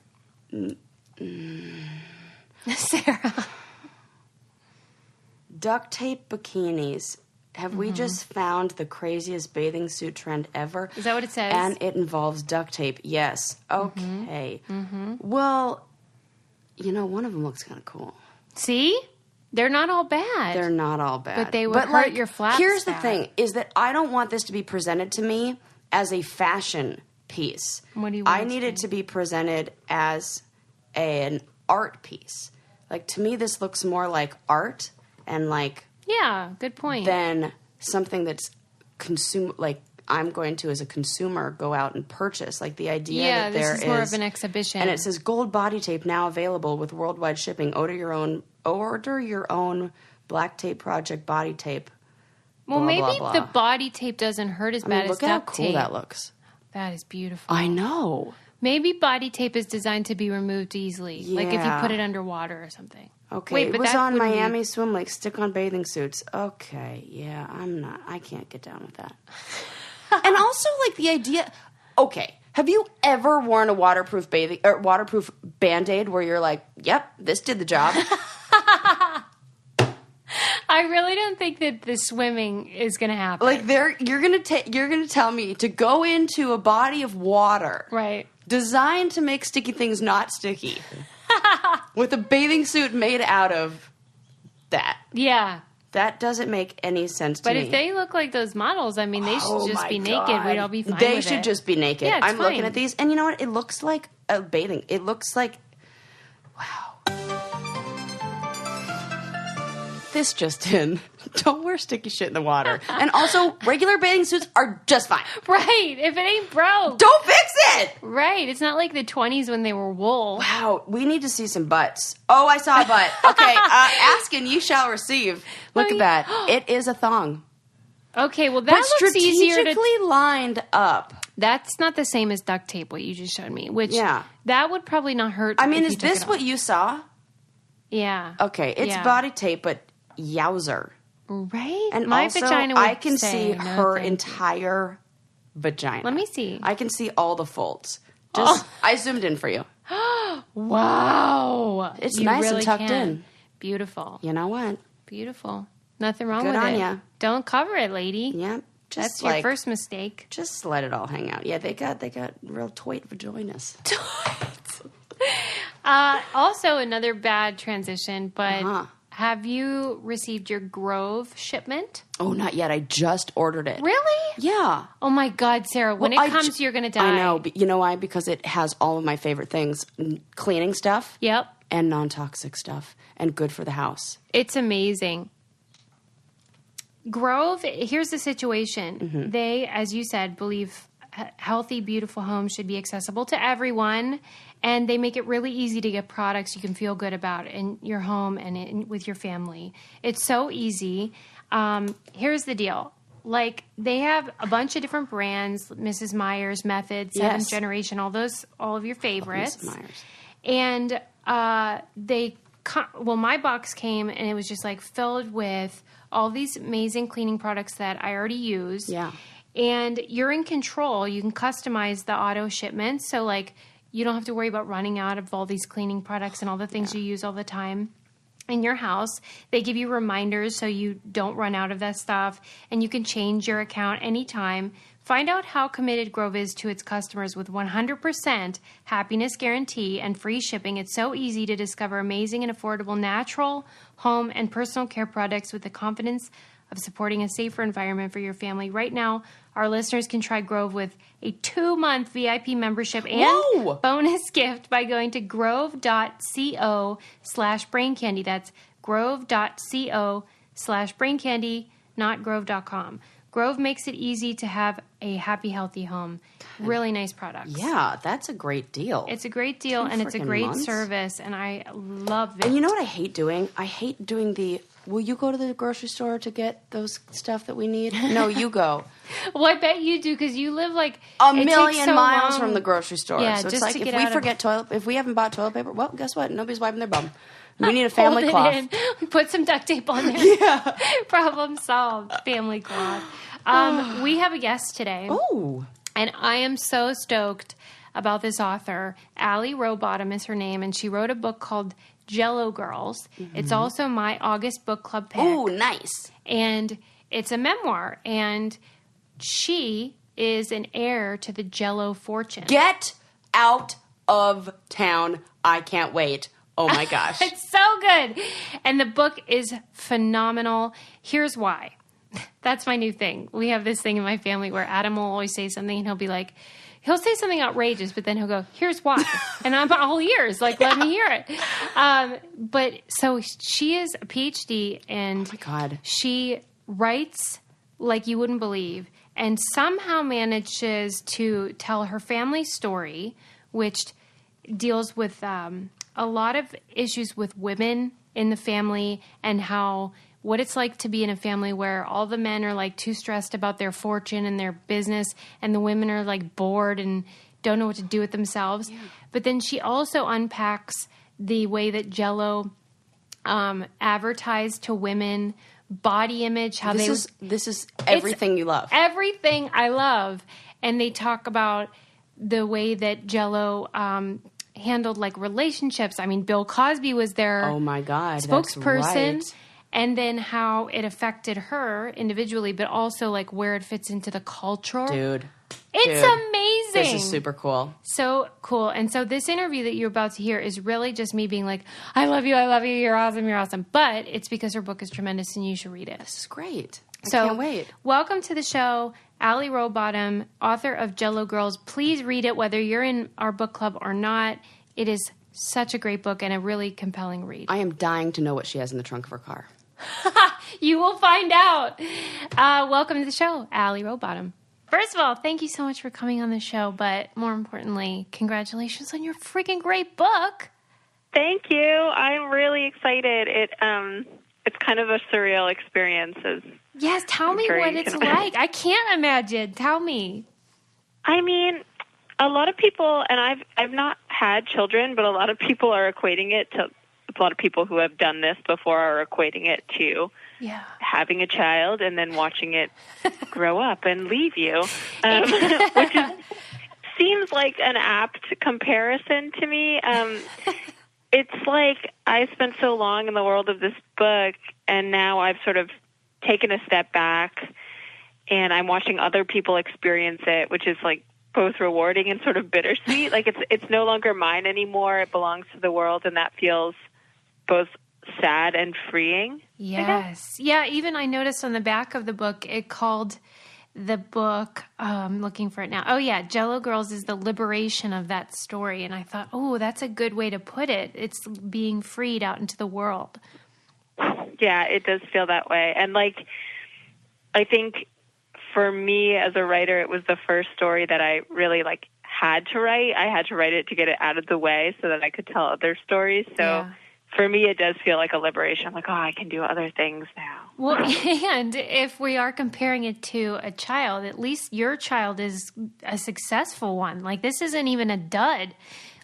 B: Sarah.
A: Duct tape bikinis. Have we just found the craziest bathing suit trend ever?
B: Is that what it says?
A: And it involves duct tape. Yes. Okay. Well, one of them looks kind of cool.
B: See? They're not all bad.
A: They're not all bad.
B: But they would hurt your flaps.
A: Here's the thing, is that I don't want this to be presented to me as a fashion piece.
B: What do you want
A: I need it to be presented as an art piece. Like, to me, this looks more like art and like...
B: Yeah, good point.
A: Than something that's I'm going to, as a consumer, go out and purchase. Like, the idea that there is...
B: this is more of an exhibition.
A: And it says gold body tape now available with worldwide shipping. Order your own Black Tape Project body tape.
B: Well,
A: blah,
B: maybe
A: blah, blah.
B: the body tape doesn't hurt as bad as duct tape.
A: Look how cool that looks.
B: That is beautiful.
A: I know.
B: Maybe body tape is designed to be removed easily.
A: Yeah.
B: Like if you put it underwater or something.
A: Okay,
B: Wait, but
A: it was
B: that
A: on
B: wouldn't
A: Miami Swim Lake, stick-on bathing suits. Okay, yeah, I can't get down with that. And also, like, the idea... Okay, have you ever worn a waterproof Band-Aid where you're like, yep, this did the job?
B: I really don't think that the swimming is going to happen.
A: Like, you're gonna tell me to go into a body of water,
B: right,
A: designed to make sticky things not sticky, with a bathing suit made out of that.
B: Yeah.
A: That doesn't make any sense to me.
B: But if they look like those models, I mean, they should just be naked. We'd all be fine with it.
A: They should just be naked.
B: Yeah,
A: I'm looking at these, and you know what? It looks like a bathing. It looks like... Wow. This just in. Don't wear sticky shit in the water. And also, regular bathing suits are just fine.
B: Right. If it ain't broke.
A: Don't fix it!
B: Right. It's not like the 20s when they were wool.
A: Wow. We need to see some butts. Oh, I saw a butt. Okay. Ask and you shall receive. Look at that. It is a thong.
B: Okay. Well, that looks easier to...
A: strategically lined up.
B: That's not the same as duct tape, what you just showed me. Which, that would probably not hurt.
A: I mean, is this what you saw?
B: Yeah.
A: Okay. It's body tape, but yowzer.
B: Right?
A: And
B: my
A: also,
B: vagina would
A: I can
B: say
A: see
B: no,
A: her entire vagina.
B: Let me see.
A: I can see all the folds. I zoomed in for you.
B: Wow.
A: It's nice
B: really
A: and tucked in.
B: Beautiful.
A: You know what?
B: Beautiful. Nothing wrong
A: Good
B: with
A: on
B: it.
A: ya.
B: Don't cover it, lady.
A: Yeah.
B: That's your first mistake.
A: Just let it all hang out. Yeah, they got real toit vaginas.
B: Also, another bad transition, but have you received your Grove shipment?
A: Oh, not yet. I just ordered it.
B: Really?
A: Yeah.
B: Oh my God, Sarah! When it comes, you're gonna die.
A: I know. But you know why? Because it has all of my favorite things: cleaning stuff.
B: Yep.
A: And non-toxic stuff, and good for the house.
B: It's amazing. Grove, here's the situation. They, as you said, believe healthy, beautiful homes should be accessible to everyone. And they make it really easy to get products you can feel good about in your home and with your family. It's so easy. Here's the deal. Like, they have a bunch of different brands, Mrs. Meyer's, Method, Seventh Generation, all of your favorites.
A: Mrs. Meyer's.
B: And my box came and it was just like filled with all these amazing cleaning products that I already use.
A: Yeah.
B: And you're in control. You can customize the auto shipments. So, like, you don't have to worry about running out of all these cleaning products and all the things you use all the time in your house. They give you reminders so you don't run out of that stuff. And you can change your account anytime. Find out how committed Grove is to its customers with 100% happiness guarantee and free shipping. It's so easy to discover amazing and affordable natural, home, and personal care products with the confidence of supporting a safer environment for your family. Right now, our listeners can try Grove with a 2-month VIP membership and bonus gift by going to grove.co/braincandy. That's grove.co/braincandy, not grove.com. Grove makes it easy to have a happy, healthy home. Really nice products.
A: Yeah, that's a great deal.
B: It's a great deal, and it's a great service, and I love it.
A: And you know what I hate doing? I hate doing will you go to the grocery store to get those stuff that we need? No, you go.
B: Well, I bet you do, because you live like
A: a million miles from the grocery store.
B: Yeah,
A: so it's
B: just
A: like,
B: to
A: if
B: get
A: we
B: out
A: forget if we haven't bought toilet paper, well, guess what? Nobody's wiping their bum. We need a family cloth.
B: Put some duct tape on there. Yeah. Problem solved. Family cloth. We have a guest today.
A: Oh.
B: And I am so stoked about this author. Allie Rowbottom is her name, and she wrote a book called Jell-O Girls. Mm-hmm. It's also my August book club pick.
A: Oh, nice.
B: And it's a memoir, and she is an heir to the Jell-O fortune.
A: Get out of town. I can't wait. Oh, my gosh.
B: It's so good. And the book is phenomenal. Here's why. That's my new thing. We have this thing in my family where Adam will always say something, and he'll say something outrageous, but then he'll go, here's why. And I'm all ears, like, let me hear it. But so she is a PhD, and
A: oh my God,
B: she writes like you wouldn't believe, and somehow manages to tell her family story, which deals with a lot of issues with women in the family and what it's like to be in a family where all the men are like too stressed about their fortune and their business, and the women are like bored and don't know what to do with themselves. Yeah. But then she also unpacks the way that Jell-O advertised to women, body image,
A: this is everything you love.
B: Everything I love. And they talk about the way that Jell-O handled like relationships. I mean, Bill Cosby was their spokesperson. That's right. And then how it affected her individually, but also like where it fits into the culture.
A: Dude.
B: It's amazing.
A: This is super cool.
B: So cool. And so this interview that you're about to hear is really just me being like, I love you, you're awesome. But it's because her book is tremendous and you should read it.
A: This is great. I
B: can't
A: wait.
B: Welcome to the show, Allie Rowbottom, author of Jell-O Girls. Please read it, whether you're in our book club or not. It is such a great book and a really compelling read.
A: I am dying to know what she has in the trunk of her car.
B: You will find out. Welcome to the show, Allie Rowbottom. First of all, thank you so much for coming on the show, but more importantly, congratulations on your freaking great book.
C: Thank you. I'm really excited. It's kind of a surreal experience.
B: Yes, tell me what it's like. I can't imagine. Tell me.
C: I mean, a lot of people, and I've not had children, but a lot of people are equating it to. A lot of people who have done this before are equating it to having a child and then watching it grow up and leave you, which seems like an apt comparison to me. It's like I spent so long in the world of this book, and now I've sort of taken a step back, and I'm watching other people experience it, which is like both rewarding and sort of bittersweet. Like it's no longer mine anymore. It belongs to the world, and that feels both sad and freeing.
B: Yes. Yeah, even I noticed on the back of the book, it called the book, I'm looking for it now. Oh, yeah, Jell-O Girls is the liberation of that story. And I thought, oh, that's a good way to put it. It's being freed out into the world.
C: Yeah, it does feel that way. And, like, I think for me as a writer, it was the first story that I really, like, had to write. I had to write it to get it out of the way so that I could tell other stories. So for me, it does feel like a liberation. I'm like, oh, I can do other things now.
B: Well, and if we are comparing it to a child, at least your child is a successful one. Like, this isn't even a dud.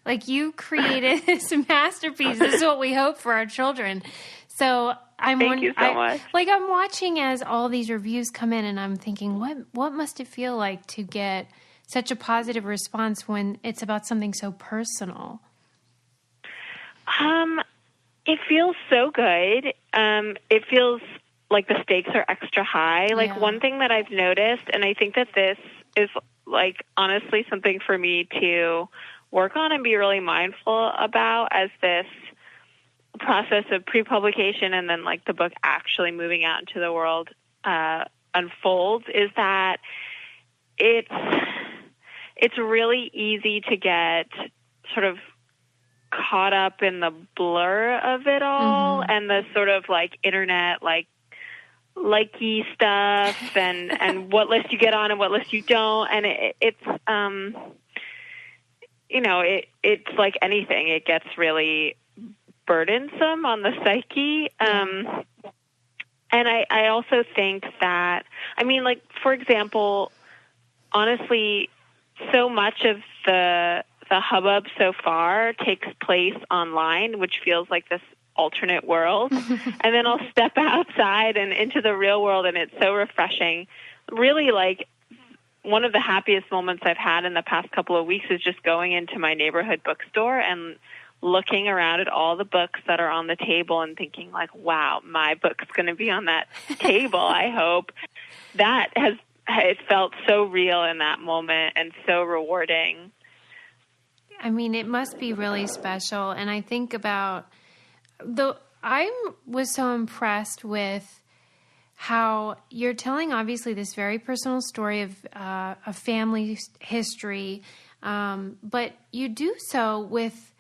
B: Like, you created this masterpiece. This is what we hope for our children. So
C: Thank you so much.
B: I'm watching as all these reviews come in, and I'm thinking, what must it feel like to get such a positive response when it's about something so personal?
C: It feels so good. It feels like the stakes are extra high. Like, one thing that I've noticed, and I think that this is, like, honestly something for me to work on and be really mindful about as this process of pre-publication and then, like, the book actually moving out into the world unfolds, is that it's really easy to get sort of caught up in the blur of it all and the sort of, like, internet, like, likey stuff and what list you get on and what list you don't. And it's it's like anything. It gets really burdensome on the psyche. And I also think that, I mean, like, for example, honestly, so much of the hubbub so far takes place online, which feels like this alternate world. And then I'll step outside and into the real world, and it's so refreshing. Really, like, one of the happiest moments I've had in the past couple of weeks is just going into my neighborhood bookstore and looking around at all the books that are on the table and thinking, like, wow, my book's going to be on that table, I hope. It felt so real in that moment and so rewarding.
B: I mean, it must be really special. And I think about I was so impressed with how you're telling, obviously, this very personal story of a family history, but you do so with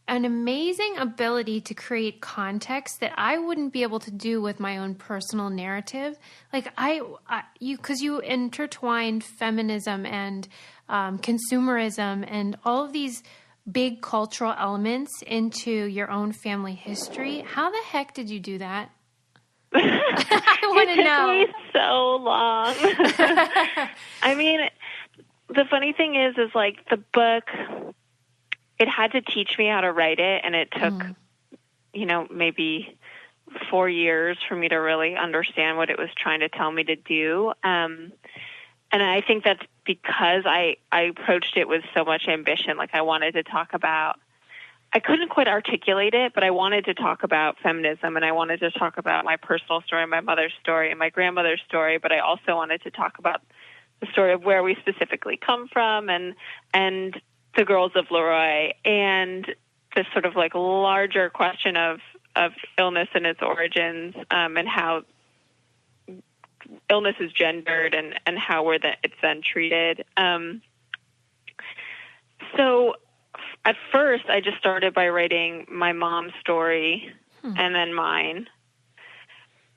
B: an amazing ability to create context that I wouldn't be able to do with my own personal narrative. Like, because you intertwined feminism and consumerism and all of these big cultural elements into your own family history. How the heck did you do that? I want to know.
C: It took me so long. I mean, the funny thing is like, the book, it had to teach me how to write it, and it took, maybe 4 years for me to really understand what it was trying to tell me to do. And I think that's because I approached it with so much ambition. Like, I wanted to talk about, I couldn't quite articulate it, but I wanted to talk about feminism, and I wanted to talk about my personal story, my mother's story, and my grandmother's story, but I also wanted to talk about the story of where we specifically come from and the girls of Leroy, and this sort of, like, larger question of illness and its origins, and how illness is gendered and how it's then treated. So at first I just started by writing my mom's story and then mine,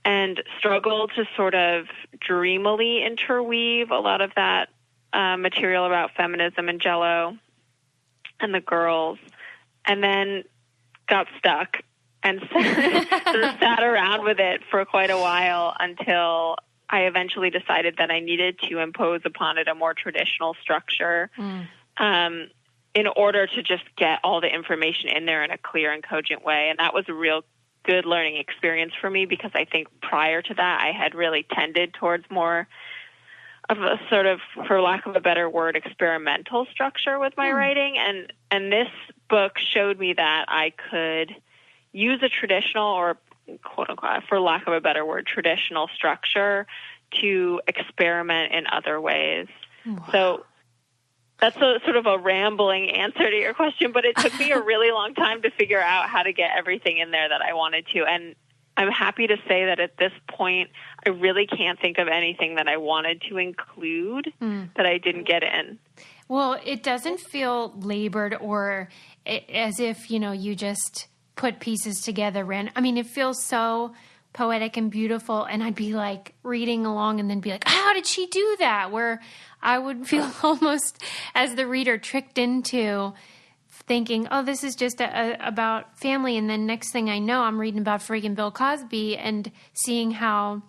C: and struggled to sort of dreamily interweave a lot of that material about feminism and Jell-O and the girls, and then got stuck and sort of sat around with it for quite a while until I eventually decided that I needed to impose upon it a more traditional structure in order to just get all the information in there in a clear and cogent way. And that was a real good learning experience for me, because I think prior to that I had really tended towards more of a sort of, for lack of a better word, experimental structure with my writing. And this book showed me that I could use a traditional, or quote unquote, for lack of a better word, traditional structure to experiment in other ways. Wow. So that's a sort of a rambling answer to your question, but it took me a really long time to figure out how to get everything in there that I wanted to. And I'm happy to say that at this point, I really can't think of anything that I wanted to include that I didn't get in.
B: Well, it doesn't feel labored or as if, you just put pieces together. I mean, it feels so poetic and beautiful. And I'd be like reading along and then be like, how did she do that? Where I would feel almost as the reader tricked into thinking, oh, this is just about family. And then next thing I know, I'm reading about friggin' Bill Cosby and seeing how,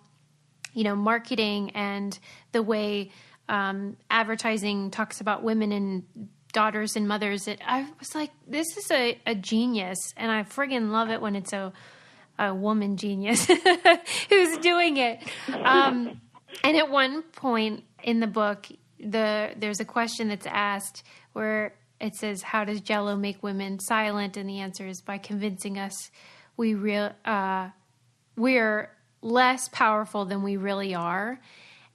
B: marketing and the way advertising talks about women and daughters and mothers. I was like, this is a genius. And I friggin' love it when it's a woman genius who's doing it. And at one point in the book, there's a question that's asked where it says, how does Jell-O make women silent? And the answer is by convincing us we're less powerful than we really are.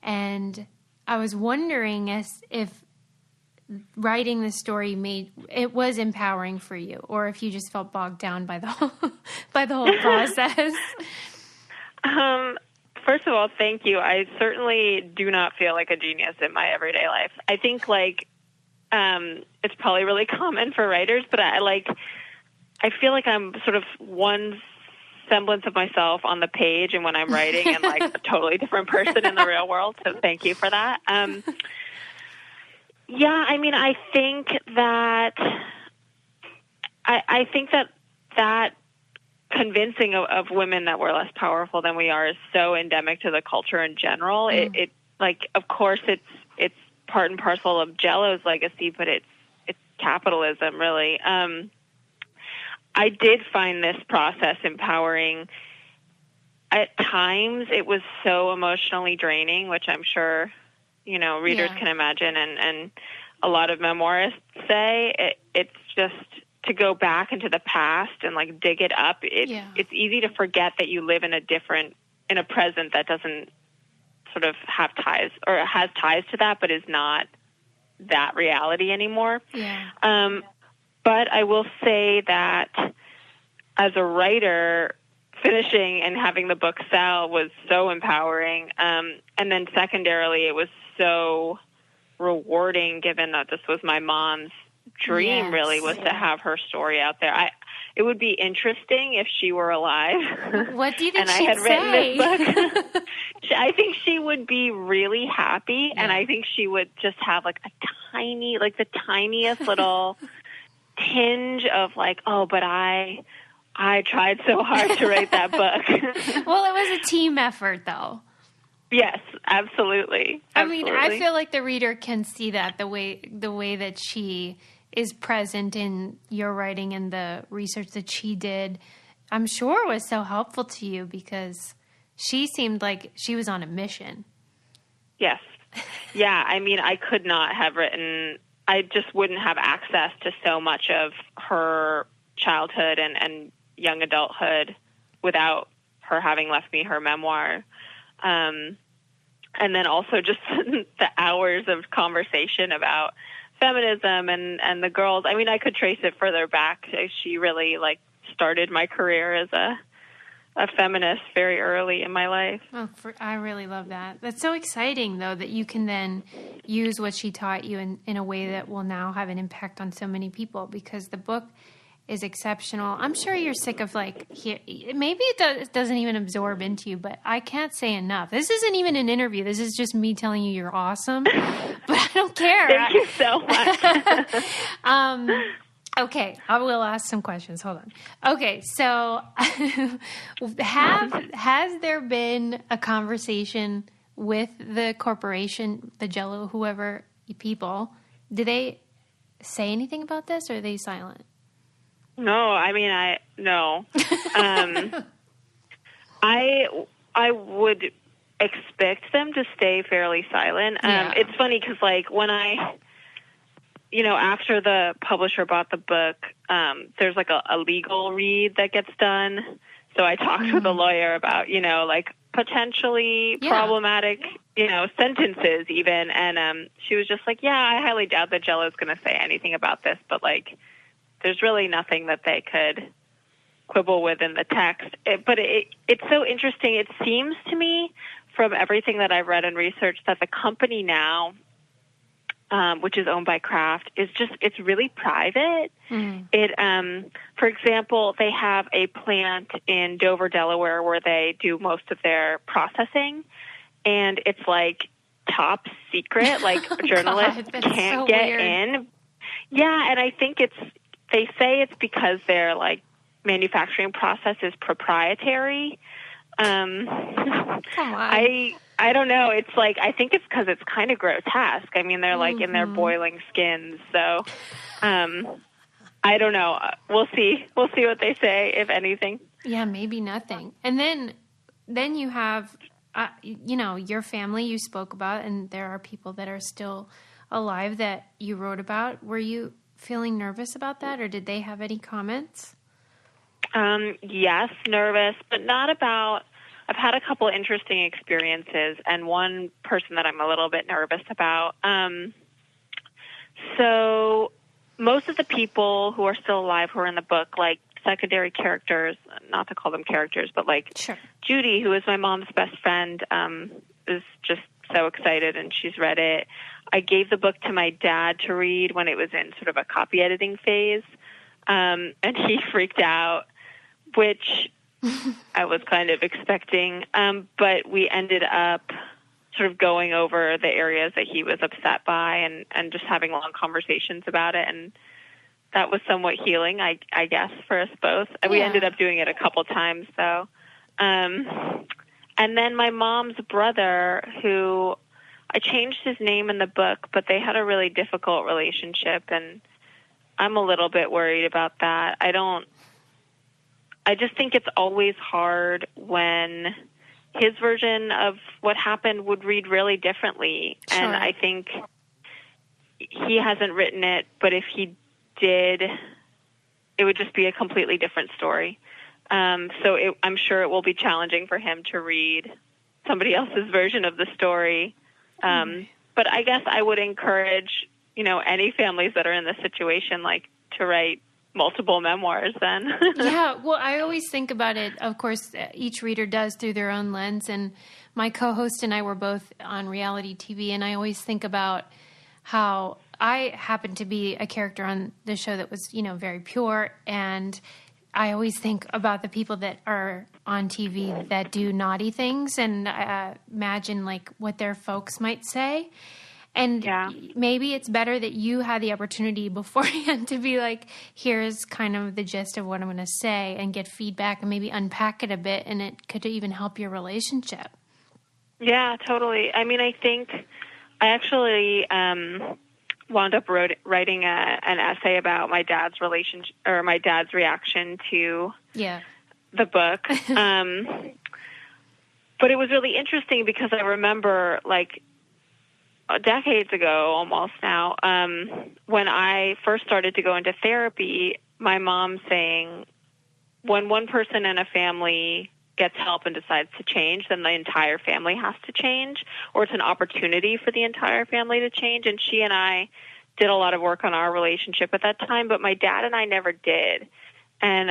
B: And I was wondering if writing this story it was empowering for you, or if you just felt bogged down by the whole process.
C: First of all, thank you. I certainly do not feel like a genius in my everyday life. I think it's probably really common for writers, but I feel like I'm sort of one semblance of myself on the page, and when I'm writing, and like a totally different person in the real world. So thank you for that. Yeah, I mean, I think that that convincing of women that we're less powerful than we are is so endemic to the culture in general. It of course, it's part and parcel of Jell-O's legacy, but it's capitalism, really. I did find this process empowering. At times, it was so emotionally draining, which I'm sure, readers can imagine, and a lot of memoirists say. It's just to go back into the past and like dig it up. It's easy to forget that you live in a present that doesn't sort of have ties, or has ties to that, but is not that reality anymore. Yeah. But I will say that as a writer, finishing and having the book sell was so empowering. And then secondarily, it was so rewarding, given that this was my mom's dream, really, was to have her story out there. It would be interesting if she were alive.
B: What do you think
C: and I had written this book. I think she would be really happy, and I think she would just have like the tiniest little tinge of like, oh, but I tried so hard to write that book.
B: Well, it was a team effort, though.
C: Yes, absolutely.
B: I mean, I feel like the reader can see that the way that she is present in your writing and the research that she did, I'm sure was so helpful to you, because she seemed like she was on a mission. Yes.
C: Yeah, I mean, I could not have written, I just wouldn't have access to so much of her childhood and young adulthood without her having left me her memoir. And then also just the hours of conversation about feminism and the girls. I mean, I could trace it further back. She really started my career as a feminist very early in my life.
B: Oh, I really love that. That's so exciting, though, that you can then use what she taught you in a way that will now have an impact on so many people, because the book is exceptional. I'm sure you're sick of maybe it doesn't even absorb into you, but I can't say enough. This isn't even an interview. This is just me telling you you're awesome, but I don't care.
C: Thank you so much.
B: Okay, I will ask some questions. Hold on. Okay, so has there been a conversation with the corporation, the Jell-O, whoever people? Did they say anything about this, or are they silent?
C: No, I mean, no. I would expect them to stay fairly silent. It's funny because, when after the publisher bought the book, there's a legal read that gets done. So I talked with a lawyer about, potentially problematic, sentences even. And she was just like, yeah, I highly doubt that Jell-O is going to say anything about this, but there's really nothing that they could quibble with in the text. But it's so interesting. It seems to me from everything that I've read and researched that the company now which is owned by Kraft, it's really private. For example, they have a plant in Dover, Delaware, where they do most of their processing, and it's like top secret, like journalists can't get in. Yeah, and I think they say it's because their like manufacturing process is proprietary. Come on. I don't know. It's like, I think it's because it's kind of grotesque. I mean, they're like in their boiling skins. So, I don't know. We'll see. We'll see what they say, if anything.
B: Yeah, maybe nothing. And then you have, your family you spoke about, and there are people that are still alive that you wrote about. Were you feeling nervous about that, or did they have any comments?
C: Yes, nervous, but not about. I've had a couple interesting experiences, and one person that I'm a little bit nervous about. So most of the people who are still alive who are in the book, like secondary characters, not to call them characters, but like
B: sure.
C: Judy, who is my mom's best friend, is just so excited, and she's read it. I gave the book to my dad to read when it was in sort of a copy editing phase, and he freaked out, which I was kind of expecting, but we ended up sort of going over the areas that he was upset by and just having long conversations about it, and that was somewhat healing, I guess, for us both. Yeah. We ended up doing it a couple times, though. And then my mom's brother, who I changed his name in the book, but they had a really difficult relationship, and I'm a little bit worried about that. I just think it's always hard when his version of what happened would read really differently. Sure. And I think he hasn't written it, but if he did, it would just be a completely different story. So I'm sure it will be challenging for him to read somebody else's version of the story. But I guess I would encourage, any families that are in this situation, like, to write multiple memoirs then.
B: Yeah, well, I always think about it, of course, each reader does through their own lens, and my co-host and I were both on reality TV, and I always think about how I happen to be a character on the show that was, very pure, and I always think about the people that are on TV that do naughty things, and imagine, like, what their folks might say. And maybe it's better that you had the opportunity beforehand to be like, here's kind of the gist of what I'm going to say, and get feedback and maybe unpack it a bit, and it could even help your relationship. Yeah,
C: totally. I mean, I think I actually wound up writing an essay about my dad's relationship, or my dad's reaction to the book. But it was really interesting because I remember, like, decades ago, almost now, when I first started to go into therapy, my mom saying, when one person in a family gets help and decides to change, then the entire family has to change, or it's an opportunity for the entire family to change. And she and I did a lot of work on our relationship at that time, but my dad and I never did. And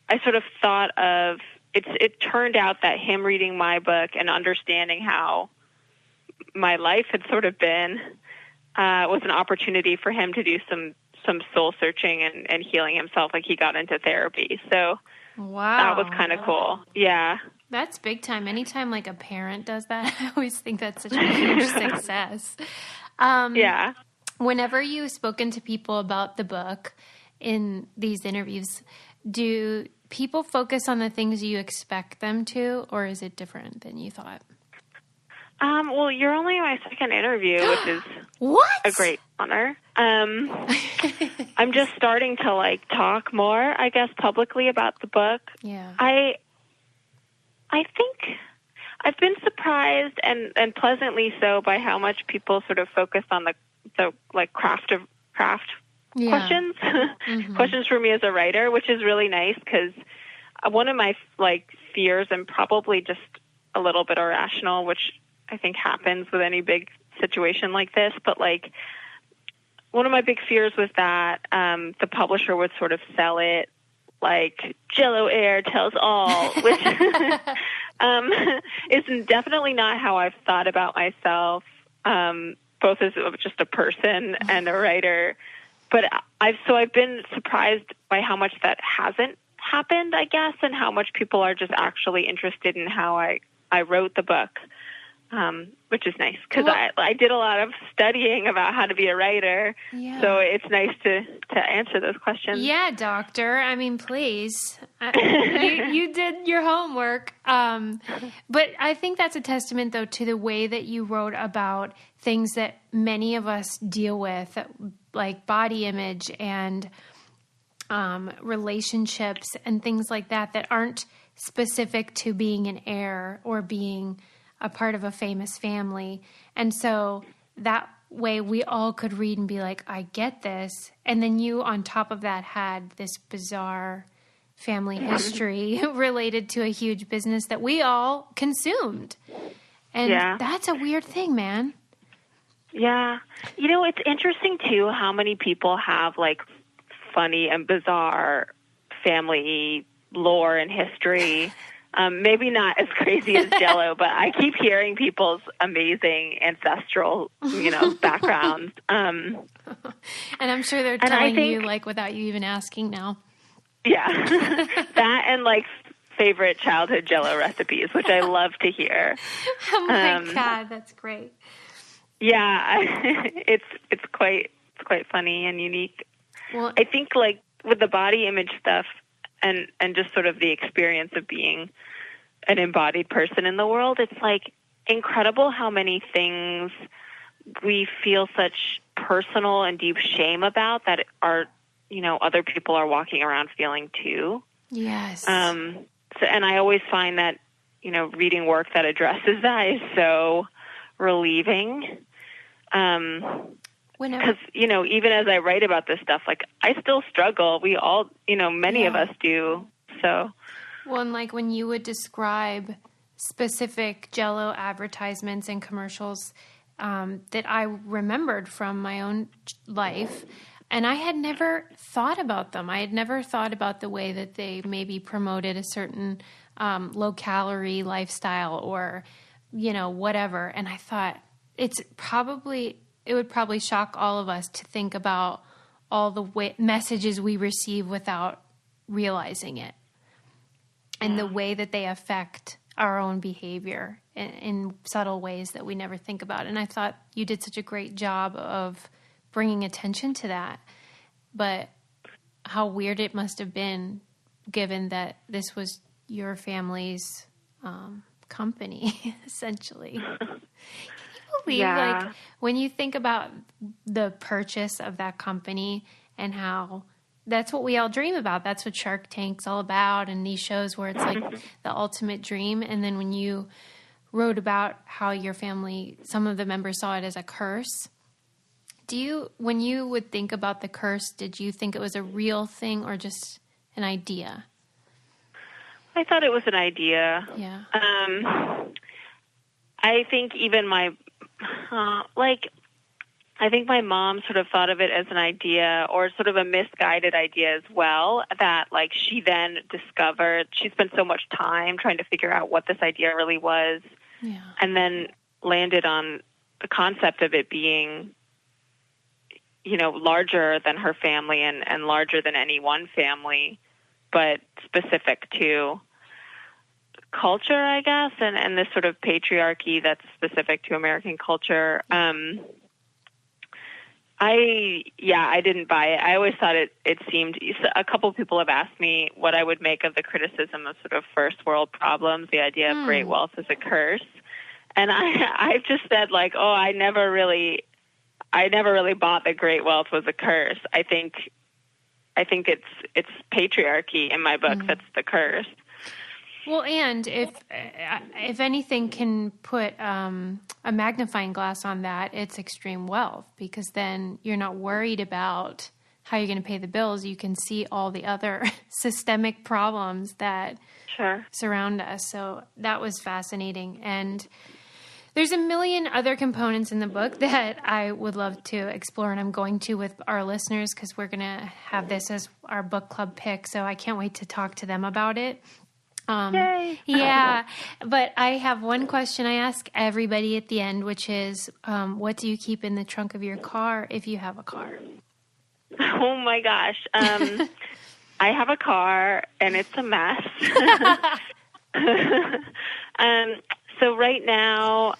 C: I sort of thought of, it turned out that him reading my book and understanding how my life had sort of been, was an opportunity for him to do some soul searching and healing himself. Like, he got into therapy. So that was kind of cool. Yeah.
B: That's big time. Anytime like a parent does that, I always think that's such a huge success.
C: Yeah.
B: Whenever you've spoken to people about the book in these interviews, do people focus on the things you expect them to, or is it different than you thought?
C: Well, you're only my second interview, which is a great honor. I'm just starting to, like, talk more, I guess, publicly about the book.
B: Yeah.
C: I think I've been surprised and pleasantly so by how much people sort of focus on the like craft questions, questions for me as a writer, which is really nice because one of my like fears, and probably just a little bit irrational, which I think happens with any big situation like this, but like one of my big fears was that the publisher would sort of sell it like Jell-O heir tells all, which is definitely not how I've thought about myself. both as just a person and a writer. But I've been surprised by how much that hasn't happened, I guess, and how much people are just actually interested in how I wrote the book, which is nice because I did a lot of studying about how to be a writer. Yeah. So it's nice to answer those questions.
B: Yeah, doctor. I mean, please. You did your homework. But I think that's a testament, though, to the way that you wrote about things that many of us deal with, like body image and relationships and things like that aren't specific to being an heir or being a part of a famous family. And so that way we all could read and be like, I get this. And then you on top of that had this bizarre family history related to a huge business that we all consumed. And that's a weird thing, man.
C: Yeah. You know, it's interesting too how many people have like funny and bizarre family lore and history. Maybe not as crazy as Jell-O, but I keep hearing people's amazing ancestral, backgrounds.
B: And I'm sure they're telling you, like, without you even asking now.
C: Yeah. That and, like, favorite childhood Jell-O recipes, which I love to hear.
B: Oh, my God. That's great.
C: Yeah. It's quite funny and unique. Well, I think, like, with the body image stuff, and just sort of the experience of being an embodied person in the world, it's like incredible how many things we feel such personal and deep shame about that are, other people are walking around feeling too.
B: Yes.
C: And I always find that, reading work that addresses that is so relieving. Because, even as I write about this stuff, like, I still struggle. We all, many of us do. So.
B: Well, and like when you would describe specific Jell-O advertisements and commercials that I remembered from my own life, and I had never thought about them. I had never thought about the way that they maybe promoted a certain low-calorie lifestyle or, whatever. And I thought it would probably shock all of us to think about all the messages we receive without realizing it and the way that they affect our own behavior in subtle ways that we never think about. And I thought you did such a great job of bringing attention to that. But how weird it must have been given that this was your family's company, essentially. Like when you think about the purchase of that company and how that's what we all dream about. That's what Shark Tank's all about, and these shows where it's like the ultimate dream. And then when you wrote about how your family, some of the members saw it as a curse, when you would think about the curse, did you think it was a real thing or just an idea?
C: I thought it was an idea.
B: Yeah.
C: I think even I think my mom sort of thought of it as an idea or sort of a misguided idea as well, that like she then discovered, she spent so much time trying to figure out what this idea really was, and then landed on the concept of it being, larger than her family and larger than any one family, but specific to culture, I guess, and this sort of patriarchy that's specific to American culture. I didn't buy it. I always thought it seemed, a couple people have asked me what I would make of the criticism of sort of first world problems, the idea of great wealth as a curse. And I've just said like, I never really bought that great wealth was a curse. I think it's patriarchy in my book that's the curse.
B: Well, and if anything can put a magnifying glass on that, it's extreme wealth, because then you're not worried about how you're going to pay the bills. You can see all the other systemic problems that surround us. So that was fascinating. And there's a million other components in the book that I would love to explore, and I'm going to with our listeners because we're going to have this as our book club pick. So I can't wait to talk to them about it.
C: Yay.
B: Yeah, but I have one question I ask everybody at the end, which is, what do you keep in the trunk of your car if you have a car?
C: Oh my gosh. I have a car and it's a mess. So right now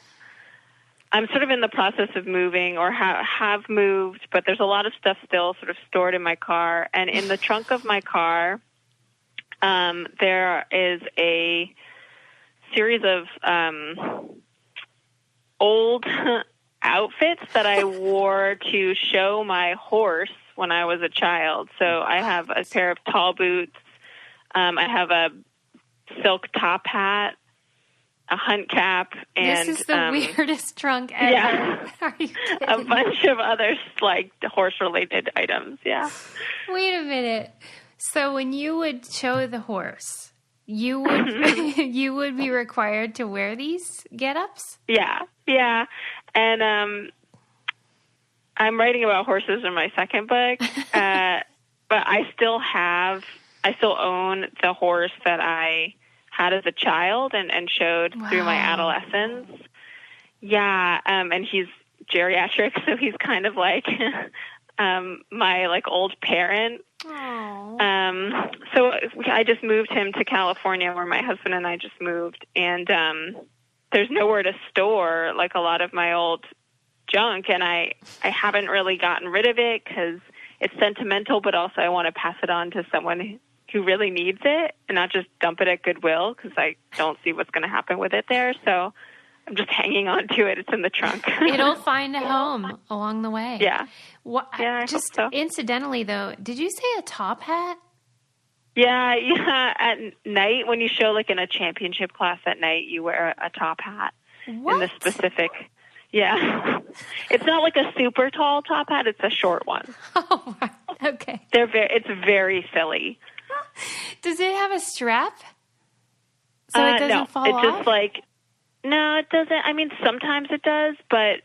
C: I'm sort of in the process of moving or have moved, but there's a lot of stuff still sort of stored in my car. And in the trunk of my car, there is a series of old outfits that I wore to show my horse when I was a child. So I have a pair of tall boots. I have a silk top hat, a hunt cap, and
B: this is the weirdest trunk ever.
C: Yeah,
B: Are you kidding?
C: a bunch of other like horse-related items. Yeah.
B: Wait a minute. So when you would show the horse, you would you would be required to wear these get-ups?
C: Yeah, and I'm writing about horses in my second book, but I still own the horse that I had as a child and showed through my adolescence. Yeah, and he's geriatric, so he's kind of like my like old parent. So I just moved him to California, where my husband and I just moved, and there's nowhere to store like a lot of my old junk, and I haven't really gotten rid of it because it's sentimental, but also I want to pass it on to someone who really needs it and not just dump it at Goodwill because I don't see what's going to happen with it there. So I'm just hanging on to it. It's in the trunk.
B: It'll find a home along the way.
C: Yeah.
B: I just hope so. Incidentally, though, did you say a top hat?
C: Yeah. At night, when you show like in a championship class at night, you wear a top hat.
B: What?
C: In the specific. Yeah. It's not like a super tall top hat. It's a short one.
B: Oh, wow. Okay.
C: It's very silly.
B: Does it have a strap? So it doesn't fall off?
C: It's just like, no, it doesn't. I mean, sometimes it does, but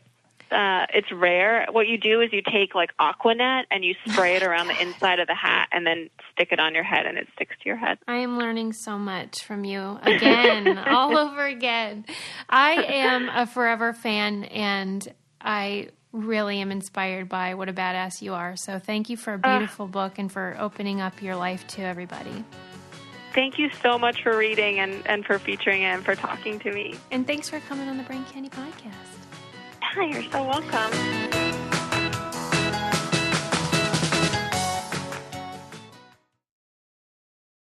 C: it's rare. What you do is you take like Aquanet and you spray it around the inside of the hat and then stick it on your head and it sticks to your head.
B: I am learning so much from you again, all over again. I am a forever fan and I really am inspired by what a badass you are. So thank you for a beautiful book and for opening up your life to everybody.
C: Thank you so much for reading and for featuring it and for talking to me.
B: And thanks for coming on the Brain Candy Podcast.
C: Yeah, you're so welcome.